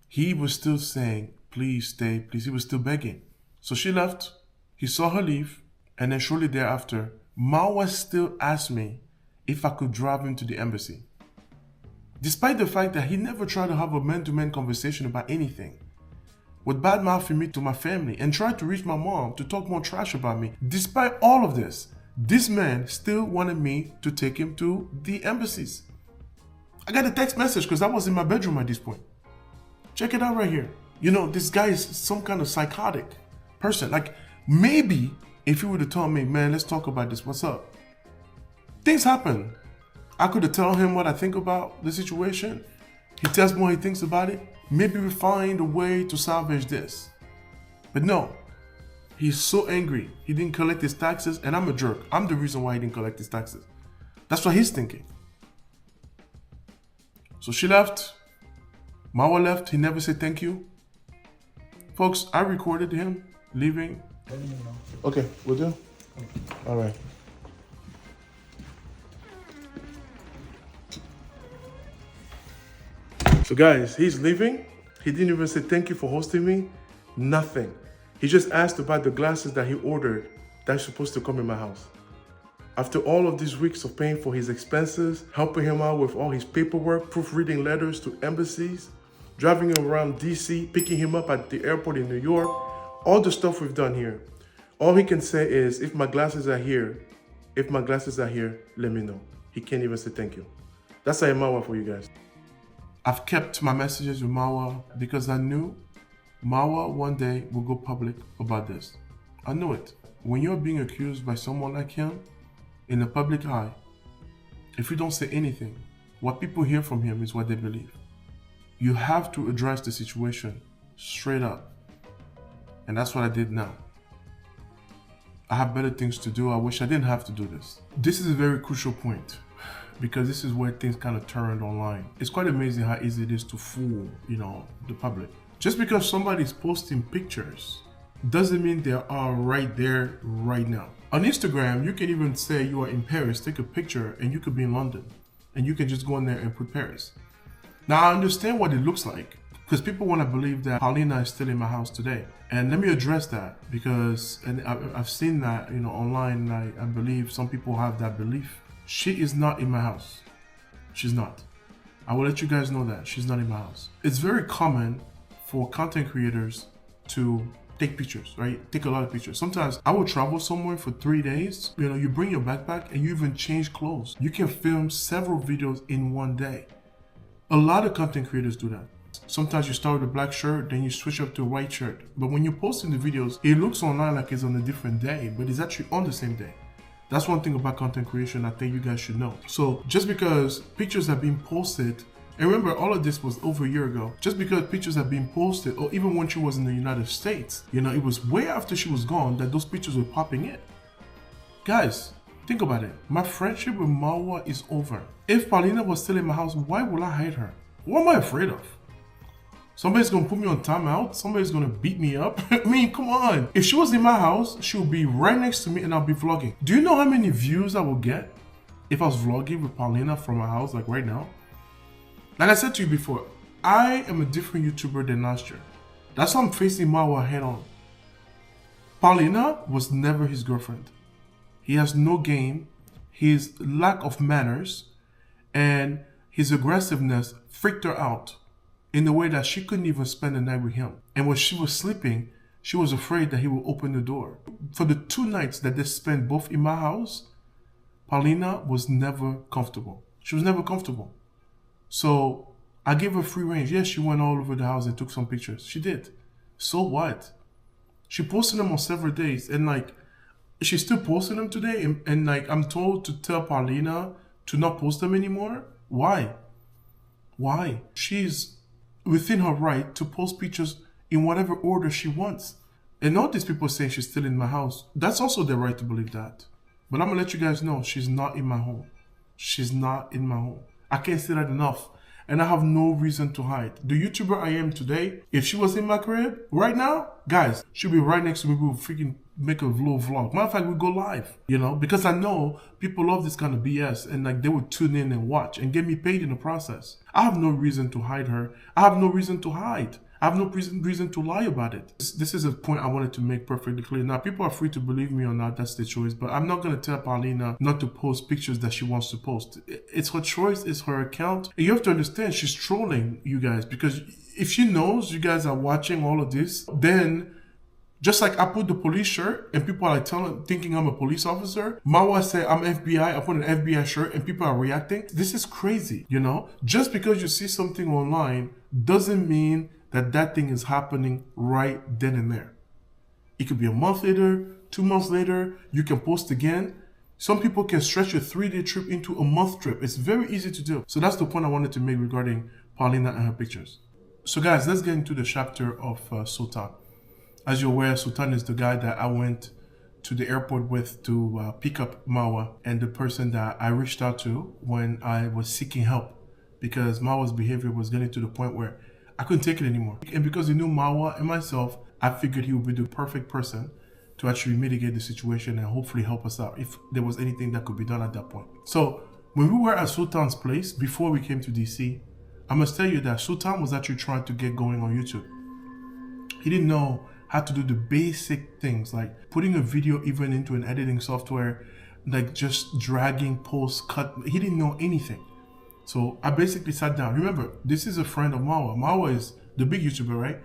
He was still saying, please stay, please. He was still begging. So she left. He saw her leave. And then shortly thereafter, Marwa still asked me if I could drive him to the embassy. Despite the fact that he never tried to have a man-to-man conversation about anything. Would badmouth me to my family and tried to reach my mom to talk more trash about me. Despite all of this, this man still wanted me to take him to the embassies. I got a text message because I was in my bedroom at this point. Check it out right here. This guy is some kind of psychotic person. Like, maybe if he would have told me, man, let's talk about this, what's up? Things happen. I could have told him what I think about the situation. He tells me what he thinks about it. Maybe we find a way to salvage this. But no, he's so angry. He didn't collect his taxes, and I'm a jerk. I'm the reason why he didn't collect his taxes. That's what he's thinking. So she left. Marwa left. He never said thank you. Folks, I recorded him leaving. Okay, we'll do. All right. So guys, he's leaving. He didn't even say thank you for hosting me. Nothing. He just asked about the glasses that he ordered that's supposed to come in my house. After all of these weeks of paying for his expenses, helping him out with all his paperwork, proofreading letters to embassies, driving him around DC, picking him up at the airport in New York, all the stuff we've done here. All he can say is, if my glasses are here, let me know. He can't even say thank you. That's a Marwa for you guys. I've kept my messages with Marwa because I knew Marwa one day will go public about this. I knew it. When you're being accused by someone like him in the public eye, if you don't say anything, what people hear from him is what they believe. You have to address the situation straight up. And that's what I did now. I have better things to do. I wish I didn't have to do this. This is a very crucial point because this is where things kind of turned online. It's quite amazing how easy it is to fool, the public. Just because somebody's posting pictures doesn't mean they are right there right now. On Instagram, you can even say you are in Paris, take a picture, and you could be in London. And you can just go in there and put Paris. Now, I understand what it looks like because people want to believe that Paulina is still in my house today. And let me address that because I've seen that online, and I believe some people have that belief. She is not in my house. She's not. I will let you guys know that. She's not in my house. It's very common for content creators to take pictures, right? Take a lot of pictures. Sometimes I will travel somewhere for 3 days. You bring your backpack and you even change clothes. You can film several videos in one day. A lot of content creators do that. Sometimes you start with a black shirt, then you switch up to a white shirt. But when you're posting the videos, it looks online like it's on a different day, but it's actually on the same day. That's one thing about content creation I think you guys should know. So just because pictures are being posted, and remember all of this was over a year ago, just because pictures are being posted, or even when she was in the United States, it was way after she was gone that those pictures were popping in. Guys, think about it. My friendship with Marwa is over. If Paulina was still in my house, why would I hide her? What am I afraid of? Somebody's gonna put me on timeout? Somebody's gonna beat me up? I mean, come on. If she was in my house, she would be right next to me and I'll be vlogging. Do you know how many views I would get if I was vlogging with Paulina from my house, like right now? Like I said to you before, I am a different YouTuber than last year. That's why I'm facing Marwa head on. Paulina was never his girlfriend. He has no game, his lack of manners, and his aggressiveness freaked her out in the way that she couldn't even spend the night with him. And when she was sleeping, she was afraid that he would open the door. For the 2 nights that they spent both in my house, Paulina was never comfortable. She was never comfortable. So I gave her free range. Yes, she went all over the house and took some pictures. She did. So what? She posted them on several days. And she's still posting them today. And I'm told to tell Paulina to not post them anymore. Why? Why? She's within her right to post pictures in whatever order she wants. And all these people saying she's still in my house, that's also their right to believe that. But I'm gonna let you guys know, she's not in my home. She's not in my home. I can't say that enough. And I have no reason to hide. The YouTuber I am today, if she was in my crib right now, guys, she'll be right next to me. We'll freaking make a little vlog. Matter of fact, we'll go live, because I know people love this kind of BS and they would tune in and watch and get me paid in the process. I have no reason to hide her. I have no reason to hide. I have no reason to lie about it. This is a point I wanted to make perfectly clear. Now, people are free to believe me or not. That's their choice. But I'm not going to tell Paulina not to post pictures that she wants to post. It's her choice. It's her account. And you have to understand she's trolling you guys. Because if she knows you guys are watching all of this, then just like I put the police shirt and people are thinking I'm a police officer. Marwa said I'm FBI. I put an FBI shirt and people are reacting. This is crazy, Just because you see something online doesn't mean that thing is happening right then and there. It could be a month later, 2 months later, you can post again. Some people can stretch a 3-day trip into a month trip. It's very easy to do. So that's the point I wanted to make regarding Paulina and her pictures. So guys, let's get into the chapter of Sultan. As you're aware, Sultan is the guy that I went to the airport with to pick up Marwa, and the person that I reached out to when I was seeking help, because Marwa's behavior was getting to the point where I couldn't take it anymore. And because he knew Marwa and myself, I figured he would be the perfect person to actually mitigate the situation and hopefully help us out if there was anything that could be done at that point. So when we were at Sultan's place before we came to DC, I must tell you that Sultan was actually trying to get going on YouTube. He didn't know how to do the basic things like putting a video even into an editing software, like just dragging, post, cut. He didn't know anything. So I basically sat down. Remember, this is a friend of Marwa. Marwa is the big YouTuber, right?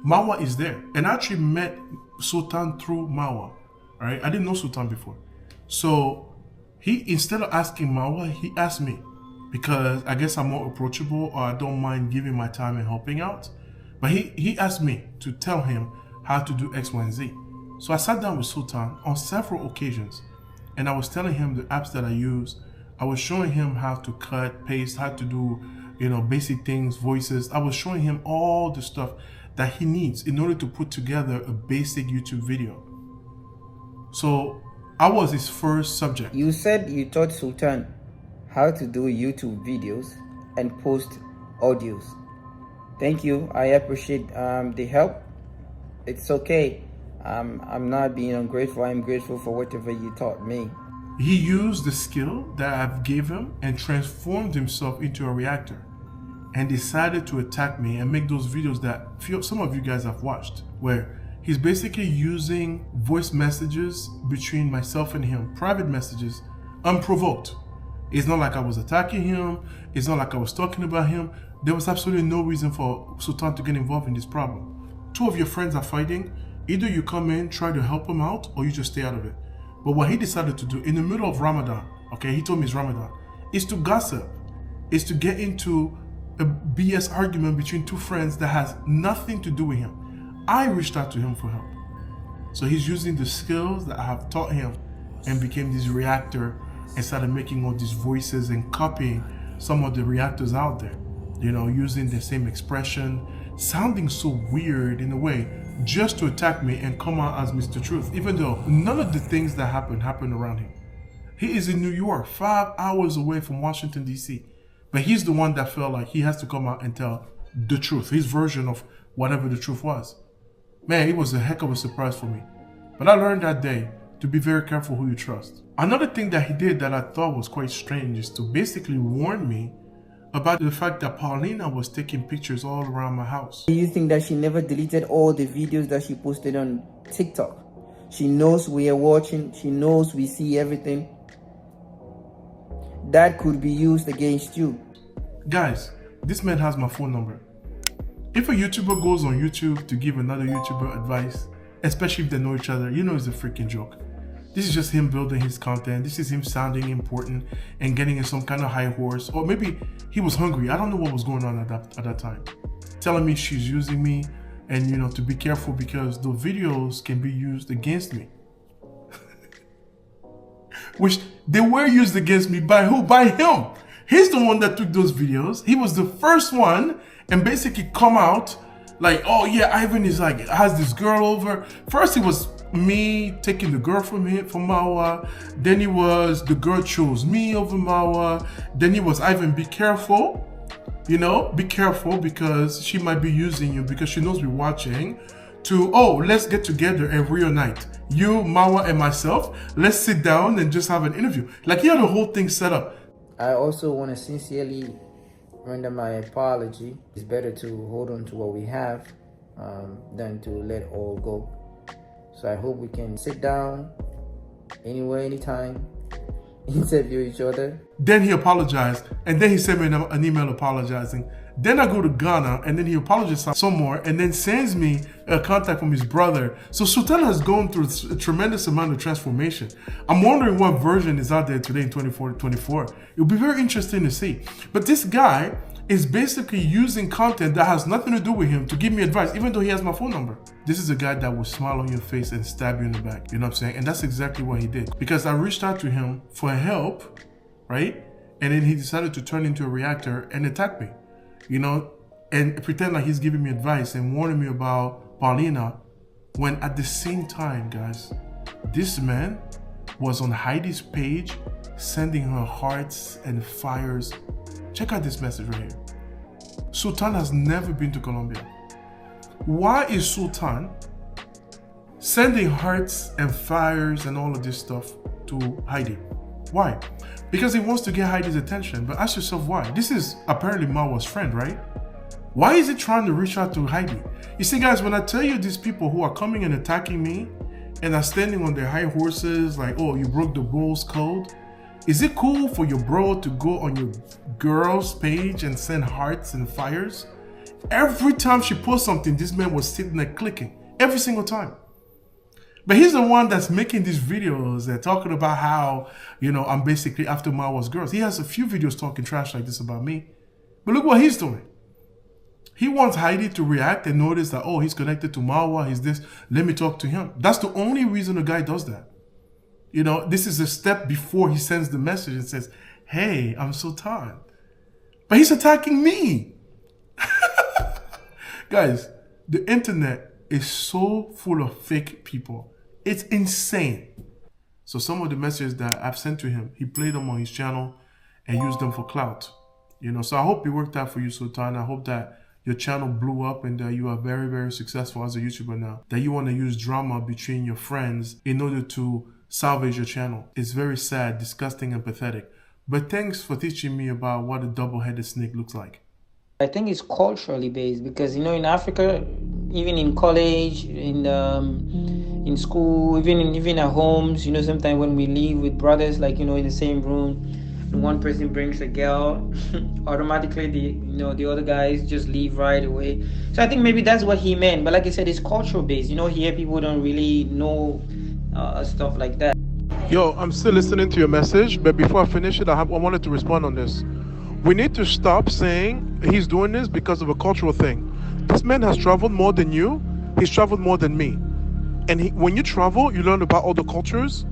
Marwa is there. And I actually met Sultan through Marwa, right? I didn't know Sultan before. So he, instead of asking Marwa, he asked me, because I guess I'm more approachable or I don't mind giving my time and helping out. But he asked me to tell him how to do X, Y, and Z. So I sat down with Sultan on several occasions and I was telling him the apps that I use. I was showing him how to cut, paste, how to do, basic things, voices. I was showing him all the stuff that he needs in order to put together a basic YouTube video. So I was his first subject. You said you taught Sultan how to do YouTube videos and post audios. Thank you. I appreciate the help. It's okay. I'm not being ungrateful. I'm grateful for whatever you taught me. He used the skill that I've gave him and transformed himself into a reactor and decided to attack me and make those videos that some of you guys have watched, where he's basically using voice messages between myself and him, private messages, unprovoked. It's not like I was attacking him. It's not like I was talking about him. There was absolutely no reason for Sultan to get involved in this problem. Two of your friends are fighting. Either you come in, try to help them out, or you just stay out of it. But what he decided to do in the middle of Ramadan, okay, he told me it's Ramadan, is to gossip, is to get into a BS argument between two friends that has nothing to do with him. I reached out to him for help. So he's using the skills that I have taught him and became this reactor and started making all these voices and copying some of the reactors out there, using the same expression, sounding so weird in a way, just to attack me and come out as Mr. Truth, even though none of the things that happened around him. He is in New York, 5 hours away from Washington, D.C., but he's the one that felt like he has to come out and tell the truth, his version of whatever the truth was. Man, it was a heck of a surprise for me. But I learned that day to be very careful who you trust. Another thing that he did that I thought was quite strange is to basically warn me about the fact that Paulina was taking pictures all around my house. Do you think that she never deleted all the videos that she posted on TikTok? She knows we are watching. She knows we see everything. That could be used against you. Guys, this man has my phone number. If a YouTuber goes on YouTube to give another YouTuber advice, especially if they know each other, it's a freaking joke. This is just him building his content. This is him sounding important and getting in some kind of high horse. Or maybe he was hungry. I don't know what was going on at that time. Telling me she's using me and, to be careful because the videos can be used against me. Which they were used against me by who? By him. He's the one that took those videos. He was the first one and basically come out like, oh yeah, Ivan is like, has this girl over. First it was me taking the girl from Marwa. Then it was the girl chose me over Marwa. Then it was Ivan, be careful. Be careful because she might be using you because she knows we're watching to, oh, let's get together and reunite. You, Marwa, and myself, let's sit down and just have an interview. Like he had the whole thing set up. I also want to sincerely render my apology. It's better to hold on to what we have than to let all go. So I hope we can sit down anywhere, anytime, interview each other. Then he apologized, and then he sent me an email apologizing. Then I go to Ghana, and then he apologizes some more, and then sends me a contact from his brother. So Sultan has gone through a tremendous amount of transformation. I'm wondering what version is out there today in 2024. It'll be very interesting to see. But this guy is basically using content that has nothing to do with him to give me advice, even though he has my phone number. This is a guy that will smile on your face and stab you in the back. You know what I'm saying? And that's exactly what he did. Because I reached out to him for help, right? And then he decided to turn into a reactor and attack me. And pretend like he's giving me advice and warning me about Paulina, when at the same time, guys, This man was on Heidi's page sending her hearts and fires. Check out this message right here. Sultan has never been to Colombia. Why is Sultan sending hearts and fires and all of this stuff to Heidi? Why? Because he wants to get Heidi's attention. But ask yourself why. This is apparently Marwa's friend, right? Why is he trying to reach out to Heidi? You see, guys, when I tell you these people who are coming and attacking me and are standing on their high horses like, oh, you broke the rules code. Is it cool for your bro to go on your girl's page and send hearts and fires? Every time she posts something, this man was sitting there clicking. Every single time. But he's the one that's making these videos and talking about how, you know, I'm basically after Marwa's girls. He has a few videos talking trash like this about me. But look what he's doing. He wants Heidi to react and notice that, oh, he's connected to Marwa, he's this, let me talk to him. That's the only reason a guy does that. You know, this is a step before he sends the message and says, hey, I'm Sultan. But he's attacking me. Guys, the internet is so full of fake people. It's insane. So some of the messages that I've sent to him, he played them on his channel and used them for clout. You know, so I hope it worked out for you, Sultan. I hope that your channel blew up and that you are very, very successful as a YouTuber now. That you want to use drama between your friends in order to salvage your channel. It's very sad, disgusting, and pathetic. But thanks for teaching me about what a double-headed snake looks like. I think it's culturally based because, you know, in Africa, even in college, in school, even at homes, you know, sometimes when we live with brothers, like, you know, in the same room, one person brings a girl, automatically the other guys just leave right away. So I think maybe that's what he meant. But like I said, it's cultural based. You know, here people don't really know stuff like that. Yo, I'm still listening to your message, but before I finish it, I wanted to respond on this. We need to stop saying he's doing this because of a cultural thing. This man has traveled more than you. He's traveled more than me. And when you travel, you learn about other cultures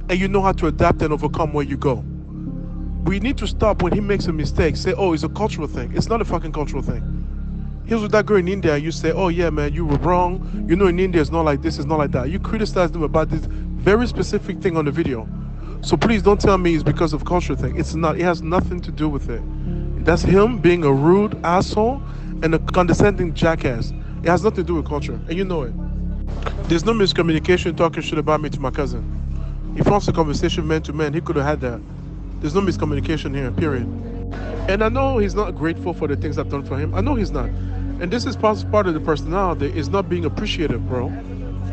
and you know how to adapt and overcome where you go. We need to stop when he makes a mistake, say, oh, it's a cultural thing. It's not a fucking cultural thing. He was with that girl in India, you say, oh yeah, man, you were wrong. You know, in India, it's not like this, it's not like that. You criticize them about this very specific thing on the video. So please don't tell me it's because of culture thing. It's not. It has nothing to do with it. That's him being a rude asshole and a condescending jackass. It has nothing to do with culture, and you know it. There's no miscommunication talking shit about me to my cousin. If he wants a conversation man to man, he could have had that. There's no miscommunication here, period. And I know he's not grateful for the things I've done for him. I know he's not. And this is part of the personality, is not being appreciative, bro.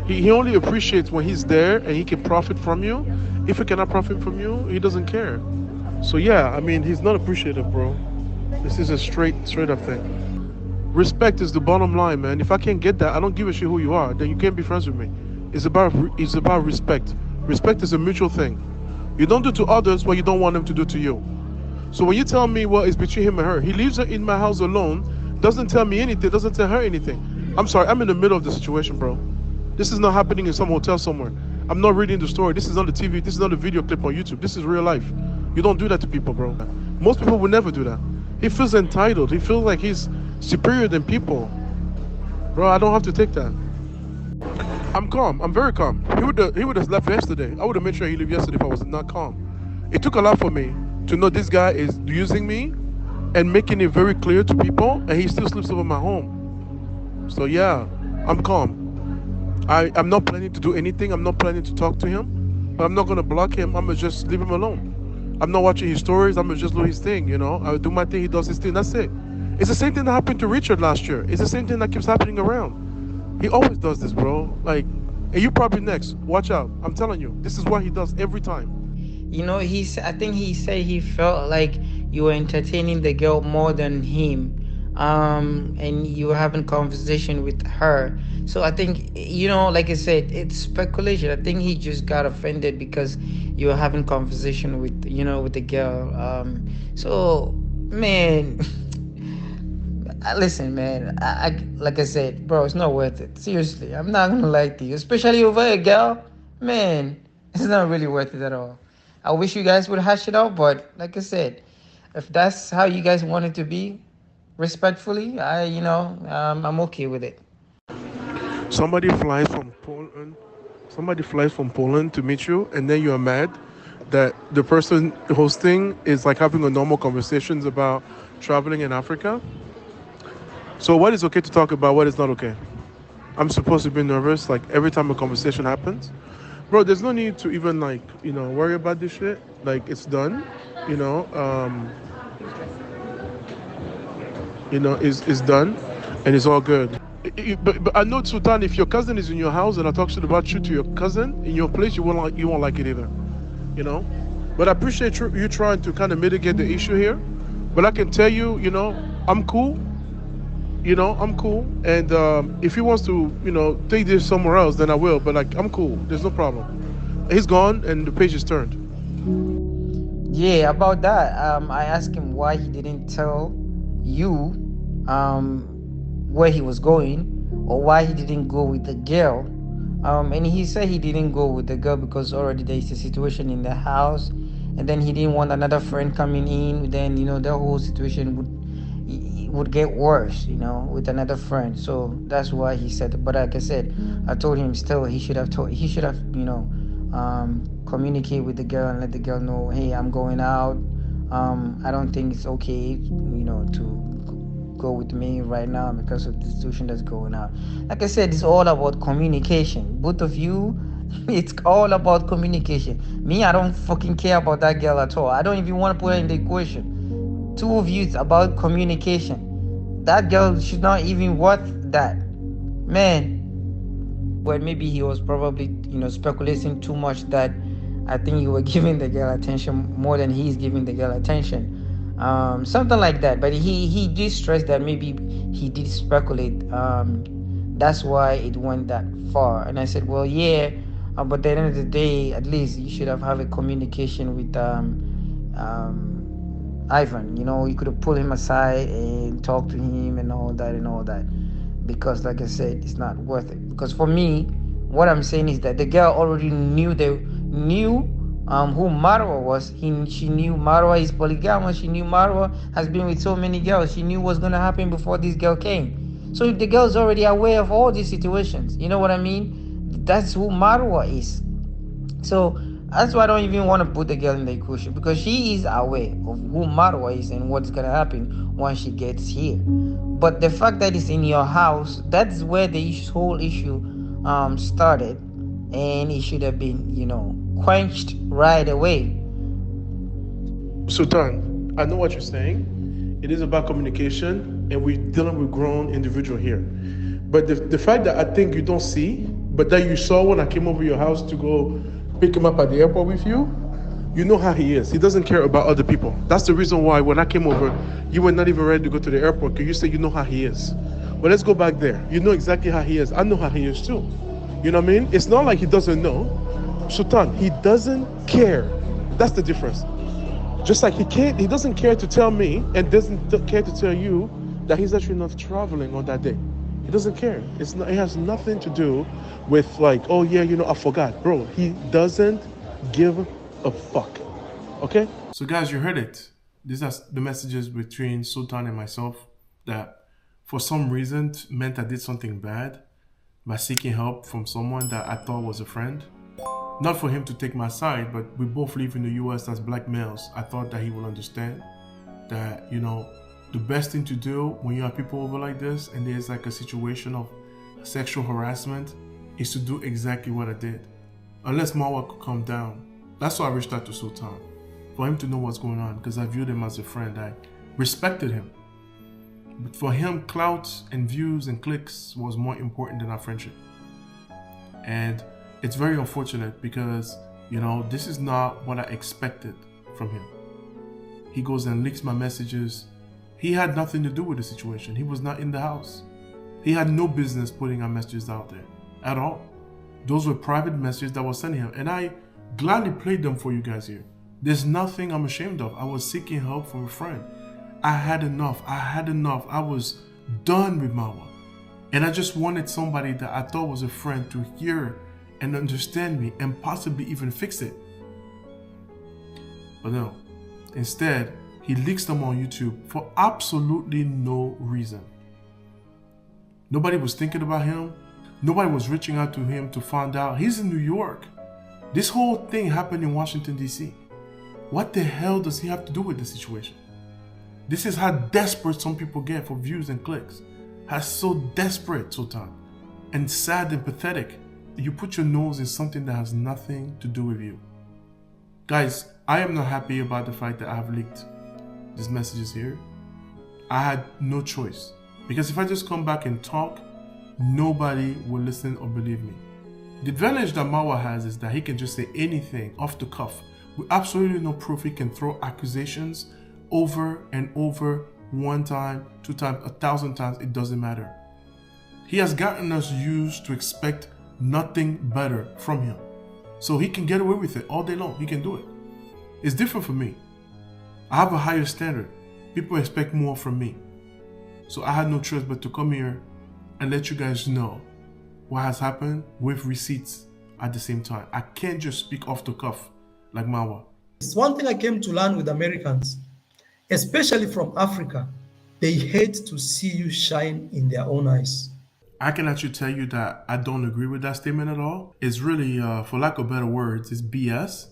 He only appreciates when he's there and he can profit from you. If he cannot profit from you, he doesn't care. So yeah, I mean, he's not appreciative, bro. This is a straight up thing. Respect is the bottom line, man. If I can't get that, I don't give a shit who you are. Then you can't be friends with me. It's about respect. Respect is a mutual thing. You don't do to others what you don't want them to do to you. So when you tell me, well, it's between him and her, he leaves her in my house alone, doesn't tell me anything, doesn't tell her anything. I'm sorry, I'm in the middle of the situation, bro. This is not happening in some hotel somewhere. I'm not reading the story. This is not a TV. This is not a video clip on YouTube. This is real life. You don't do that to people, bro. Most people would never do that. He feels entitled. He feels like he's superior than people. Bro, I don't have to take that. I'm calm. I'm very calm. He would have left yesterday. I would have made sure he left yesterday if I was not calm. It took a lot for me to know this guy is using me and making it very clear to people, and he still sleeps over my home. So yeah, I'm calm. I'm not planning to do anything. I'm not planning to talk to him, but I'm not gonna block him. I'm gonna just leave him alone. I'm not watching his stories. I'm gonna just do his thing, you know. I do my thing. He does his thing. That's it. It's the same thing that happened to Richard last year. It's the same thing that keeps happening around. He always does this, bro. Like, and you probably next. Watch out. I'm telling you, this is what he does every time. You know, I think he said he felt like you were entertaining the girl more than him. And you were having conversation with her. So I think, you know, like I said, it's speculation. I think he just got offended because you were having conversation with, you know, with the girl. So, man, listen, man, I like I said, bro, it's not worth it. Seriously, I'm not gonna lie to you, especially over a girl. Man, it's not really worth it at all. I wish you guys would hash it out, but like I said, if that's how you guys want it to be, respectfully, I'm okay with it. Somebody flies from Poland somebody flies from Poland to meet you, and then you're mad that the person hosting is like having a normal conversations about traveling in Africa. So what is okay to talk about, what is not okay? I'm supposed to be nervous like every time a conversation happens? Bro, there's no need to even like, worry about this shit. Like, it's done, you know, it's done and it's all good. But I know, Sultan, if your cousin is in your house and I talk shit about you to your cousin in your place, you won't like it either, you know. But I appreciate you trying to kind of mitigate the issue here. But I can tell you, I'm cool. I'm cool. And if he wants to, take this somewhere else, then I will. But like, I'm cool. There's no problem. He's gone and the page is turned. Yeah, about that, I asked him why he didn't tell you where he was going, or why he didn't go with the girl. And he said he didn't go with the girl because already there is a situation in the house, and then he didn't want another friend coming in. Then the whole situation would get worse, with another friend. So that's why he said. But like I said, I told him still he should have communicate with the girl and let the girl know, hey, I'm going out. I don't think it's okay, to go with me right now because of the situation that's going on. Like I said, it's all about communication. Both of you, it's all about communication. Me, I don't fucking care about that girl at all. I don't even want to put her in the equation. Two of you, it's about communication. That girl should not even worth that. Man. Well, maybe he was probably, speculating too much that I think you were giving the girl attention more than he's giving the girl attention. Something like that. But he did stress that maybe he did speculate. That's why it went that far. And I said, well, yeah, but at the end of the day, at least you should have a communication with Ivan. You could have pulled him aside and talked to him and all that. Because like I said, it's not worth it. Because for me, what I'm saying is that the girl already knew who Marwa was. She knew Marwa is polygamous. She knew Marwa has been with so many girls. She knew what's going to happen before this girl came. So the girl's already aware of all these situations. You know what I mean? That's who Marwa is. So that's why I don't even want to put the girl in the equation, because she is aware of who Marwa is and what's going to happen once she gets here. But the fact that it's in your house, that's where the whole issue started, and it should have been, quenched right away. Sultan, I know what you're saying. It is about communication, and we're dealing with grown individual here. But the fact that I think you don't see, but that you saw when I came over your house to go pick him up at the airport with you, you know how he is. He doesn't care about other people. That's the reason why when I came over, you were not even ready to go to the airport, because you said you know how he is. But let's go back there. You know exactly how he is. I know how he is too. You know what I mean? It's not like he doesn't know. Sultan, he doesn't care. That's the difference. Just like he doesn't care to tell me and doesn't care to tell you that he's actually not traveling on that day. He doesn't care. It has nothing to do with like, oh yeah, I forgot. Bro, he doesn't give a fuck. Okay? So guys, you heard it. These are the messages between Sultan and myself that for some reason meant I did something bad by seeking help from someone that I thought was a friend. Not for him to take my side, but we both live in the US as black males. I thought that he would understand that, the best thing to do when you have people over like this and there's like a situation of sexual harassment is to do exactly what I did. Unless Marwa could calm down. That's why I reached out to Sultan, for him to know what's going on, because I viewed him as a friend. I respected him. But for him, clout and views and clicks was more important than our friendship. And it's very unfortunate because, this is not what I expected from him. He goes and leaks my messages. He had nothing to do with the situation. He was not in the house. He had no business putting our messages out there at all. Those were private messages that was sending him. And I gladly played them for you guys here. There's nothing I'm ashamed of. I was seeking help from a friend. I had enough. I was done with Marwa. And I just wanted somebody that I thought was a friend to hear and understand me and possibly even fix it. But no. Instead, he leaks them on YouTube for absolutely no reason. Nobody was thinking about him. Nobody was reaching out to him to find out. He's in New York. This whole thing happened in Washington, D.C. What the hell does he have to do with the situation? This is how desperate some people get for views and clicks. How so desperate, Sultan. And sad and pathetic. You put your nose in something that has nothing to do with you. Guys, I am not happy about the fact that I have leaked these messages here. I had no choice. Because if I just come back and talk, nobody will listen or believe me. The advantage that Marwa has is that he can just say anything off the cuff with absolutely no proof. He can throw accusations over and over, 1 time, 2 times, 1,000 times, it doesn't matter. He has gotten us used to expect nothing better from him. So he can get away with it all day long. He can do it. It's different for me. I have a higher standard. People expect more from me. So I had no choice but to come here and let you guys know what has happened with receipts at the same time. I can't just speak off the cuff like Marwa. It's one thing I came to learn with Americans, especially from Africa. They hate to see you shine in their own eyes. I can actually tell you that I don't agree with that statement at all. It's really, for lack of better words, it's BS.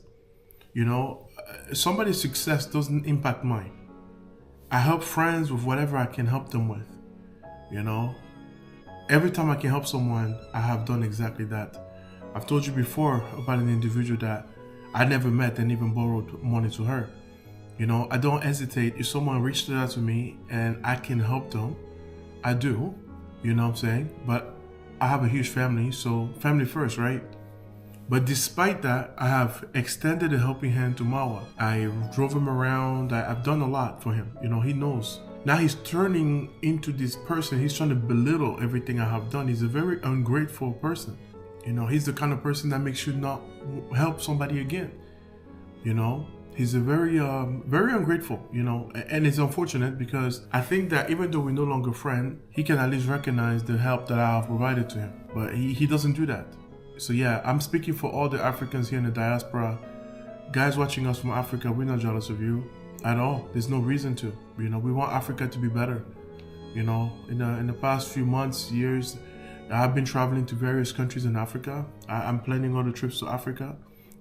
You know, somebody's success doesn't impact mine. I help friends with whatever I can help them with. You know, every time I can help someone, I have done exactly that. I've told you before about an individual that I never met and even borrowed money to her. You know, I don't hesitate. If someone reached out to me and I can help them, I do. You know what I'm saying? But I have a huge family, so family first, right? But despite that, I have extended a helping hand to Marwa. I drove him around. I've done a lot for him. You know, he knows. Now he's turning into this person. He's trying to belittle everything I have done. He's a very ungrateful person. You know, he's the kind of person that makes you not help somebody again. You know, he's a very ungrateful, you know, and it's unfortunate because I think that even though we're no longer friends, he can at least recognize the help that I have provided to him. But he doesn't do that. So yeah, I'm speaking for all the Africans here in the diaspora. Guys watching us from Africa, we're not jealous of you at all. There's no reason to. You know, we want Africa to be better. You know, in the past few months, years, I've been traveling to various countries in Africa. I'm planning other trips to Africa.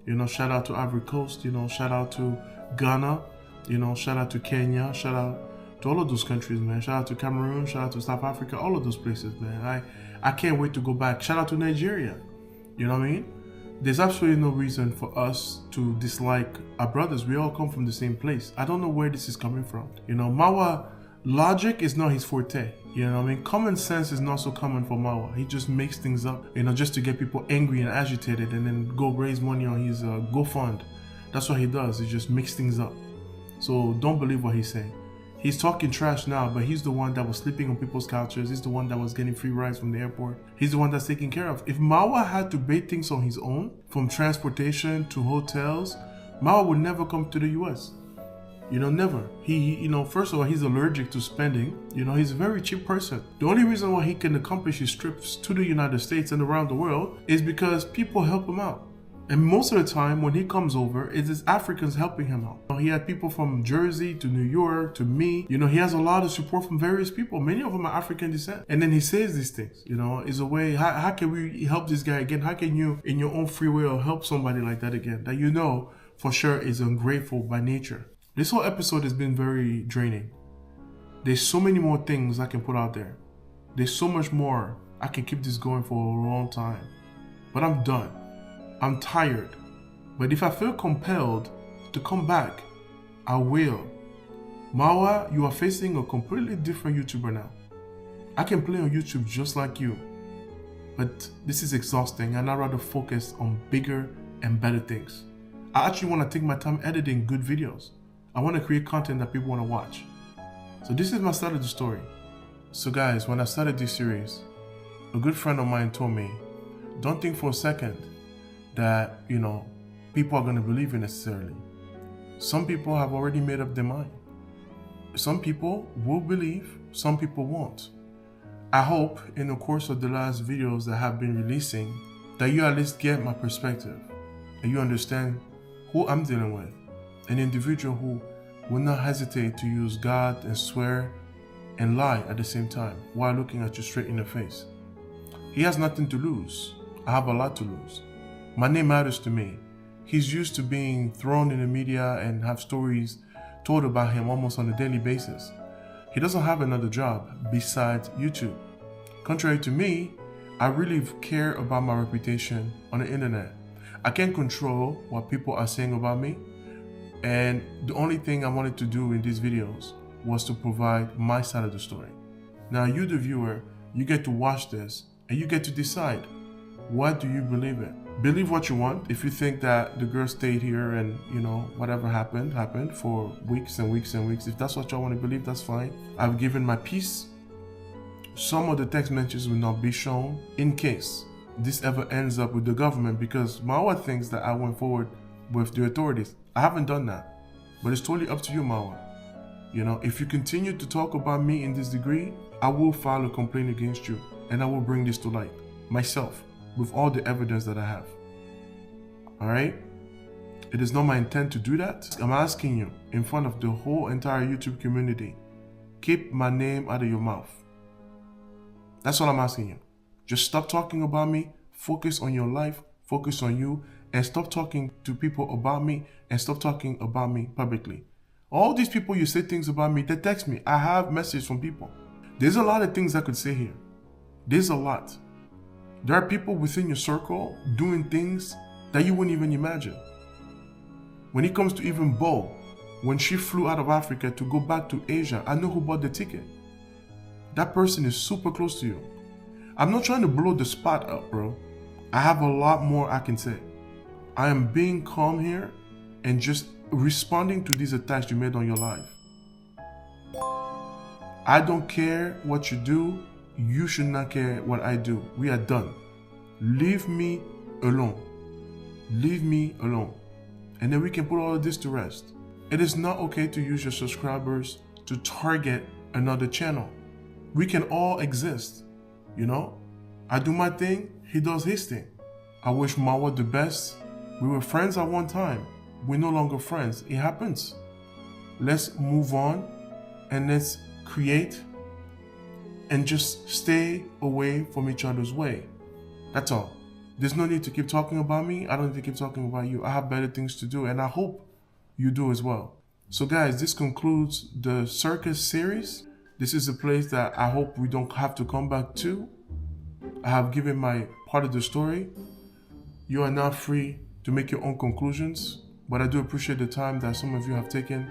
You know, shout out to Ivory Coast, you know, shout out to Ghana, you know, shout out to Kenya, shout out to all of those countries, man. Shout out to Cameroon, shout out to South Africa, all of those places, man. I can't wait to go back. Shout out to Nigeria. You know what I mean? There's absolutely no reason for us to dislike our brothers. We all come from the same place. I don't know where this is coming from. You know, Marwa, logic is not his forte. You know what I mean? Common sense is not so common for Marwa. He just makes things up, you know, just to get people angry and agitated and then go raise money on his GoFund. That's what he does. He just makes things up. So don't believe what he's saying. He's talking trash now, but he's the one that was sleeping on people's couches. He's the one that was getting free rides from the airport. He's the one that's taken care of. If Marwa had to bait things on his own, from transportation to hotels, Marwa would never come to the US. You know, never. You know, first of all, he's allergic to spending. You know, he's a very cheap person. The only reason why he can accomplish his trips to the United States and around the world is because people help him out. And most of the time when he comes over, it is Africans helping him out. He had people from Jersey to New York to me. You know, he has a lot of support from various people. Many of them are African descent. And then he says these things, you know, is a way, how can we help this guy again? How can you, in your own free will, help somebody like that again? That you know for sure is ungrateful by nature. This whole episode has been very draining. There's so many more things I can put out there. There's so much more. I can keep this going for a long time. But I'm done. I'm tired. But if I feel compelled to come back, I will. Marwa, you are facing a completely different YouTuber now. I can play on YouTube just like you. But this is exhausting and I'd rather focus on bigger and better things. I actually want to take my time editing good videos. I want to create content that people want to watch. So this is my start of the story. So guys, when I started this series, a good friend of mine told me, don't think for a second that, you know, people are going to believe you necessarily. Some people have already made up their mind. Some people will believe, some people won't. I hope in the course of the last videos that I have been releasing that you at least get my perspective and you understand who I'm dealing with. An individual who will not hesitate to use God and swear and lie at the same time while looking at you straight in the face. He has nothing to lose. I have a lot to lose. My name matters to me. He's used to being thrown in the media and have stories told about him almost on a daily basis. He doesn't have another job besides YouTube. Contrary to me, I really care about my reputation on the internet. I can't control what people are saying about me, and the only thing I wanted to do in these videos was to provide my side of the story. Now you, the viewer, you get to watch this and you get to decide, what do you believe in? Believe what you want. If you think that the girl stayed here and, you know, whatever happened for weeks and weeks and weeks, if that's what y'all want to believe, that's fine. I've given my piece. Some of the text messages will not be shown in case this ever ends up with the government, because Marwa thinks that I went forward with the authorities. I haven't done that, but it's totally up to you, Marwa. You know, if you continue to talk about me in this degree, I will file a complaint against you and I will bring this to light myself with all the evidence that I have. All right? It is not my intent to do that. I'm asking you in front of the whole entire YouTube community, keep my name out of your mouth. That's all I'm asking you. Just stop talking about me, focus on your life, focus on you, and stop talking to people about me and stop talking about me publicly. All these people you say things about me, they text me. I have messages from people. There's a lot of things I could say here. There's a lot. There are people within your circle doing things that you wouldn't even imagine. When it comes to even Bo, when she flew out of Africa to go back to Asia, I know who bought the ticket. That person is super close to you. I'm not trying to blow the spot up, bro. I have a lot more I can say. I am being calm here and just responding to these attacks you made on your life. I don't care what you do. You should not care what I do. We are done. Leave me alone. Leave me alone. And then we can put all of this to rest. It is not okay to use your subscribers to target another channel. We can all exist, you know? I do my thing, he does his thing. I wish Marwa the best. We were friends at one time. We're no longer friends. It happens. Let's move on and let's create and just stay away from each other's way. That's all. There's no need to keep talking about me. I don't need to keep talking about you. I have better things to do, and I hope you do as well. So guys, this concludes the circus series. This is a place that I hope we don't have to come back to. I have given my part of the story. You are now free to make your own conclusions, but I do appreciate the time that some of you have taken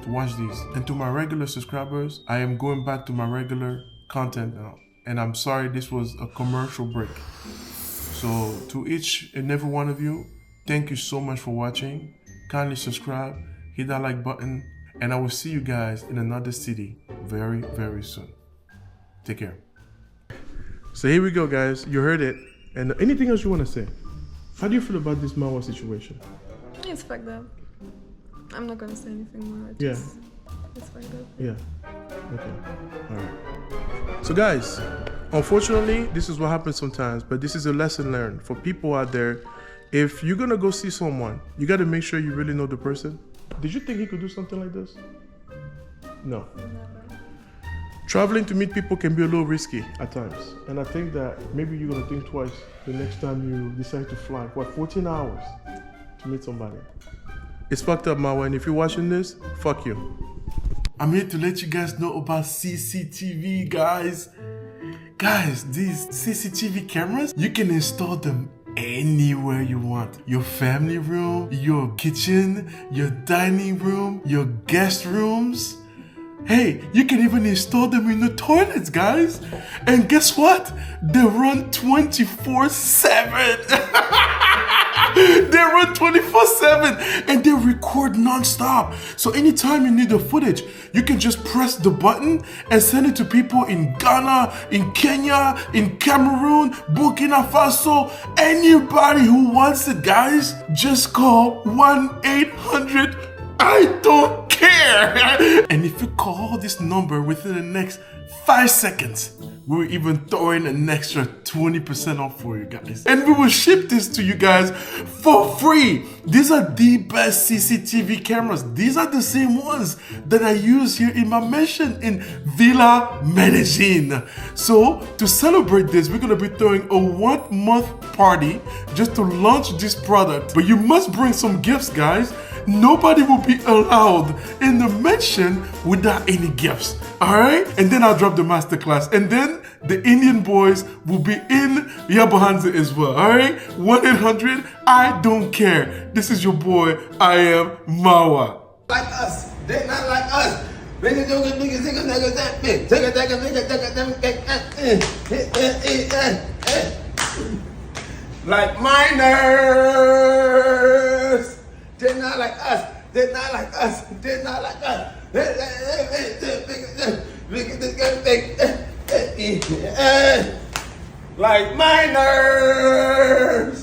to watch these. And to my regular subscribers, I am going back to my regular content now. And I'm sorry this was a commercial break. So to each and every one of you, thank you so much for watching. Kindly subscribe, hit that like button, and I will see you guys in another city very, very soon. Take care. So here we go, guys. You heard it. And anything else you want to say? How do you feel about this Marwa situation? It's fucked up. I'm not gonna say anything more. Yeah. It's fucked up. Yeah. Okay. All right. So guys, unfortunately, this is what happens sometimes, but this is a lesson learned for people out there. If you're gonna go see someone, you gotta make sure you really know the person. Did you think he could do something like this? No. Traveling to meet people can be a little risky at times. And I think that maybe you're gonna think twice the next time you decide to fly. 14 hours to meet somebody. It's fucked up, Marwa, and if you're watching this, fuck you. I'm here to let you guys know about CCTV, guys. Guys, these CCTV cameras, you can install them anywhere you want. Your family room, your kitchen, your dining room, your guest rooms. Hey, you can even install them in the toilets, guys. And guess what? They run 24/7. They run 24/7 and they record non-stop. So anytime you need the footage, you can just press the button and send it to people in Ghana, in Kenya, in Cameroon, Burkina Faso. Anybody who wants it, guys, just call 1-800 I don't care. And if you call this number within the next 5 seconds, we're even throwing an extra 20% off for you guys. And we will ship this to you guys for free. These are the best CCTV cameras. These are the same ones that I use here in my mansion in Villa Medellin. So to celebrate this, we're gonna be throwing a 1 month party just to launch this product. But you must bring some gifts, guys. Nobody will be allowed in the mansion without any gifts. All right? And then I'll drop the masterclass. And then the Indian boys will be in Yabahanza as well. All right? 1-800, I don't care. This is your boy, I am Marwa. Like us, they're not like us. Like minors. They're not like us. They're not like us. They're not like us. Like minors.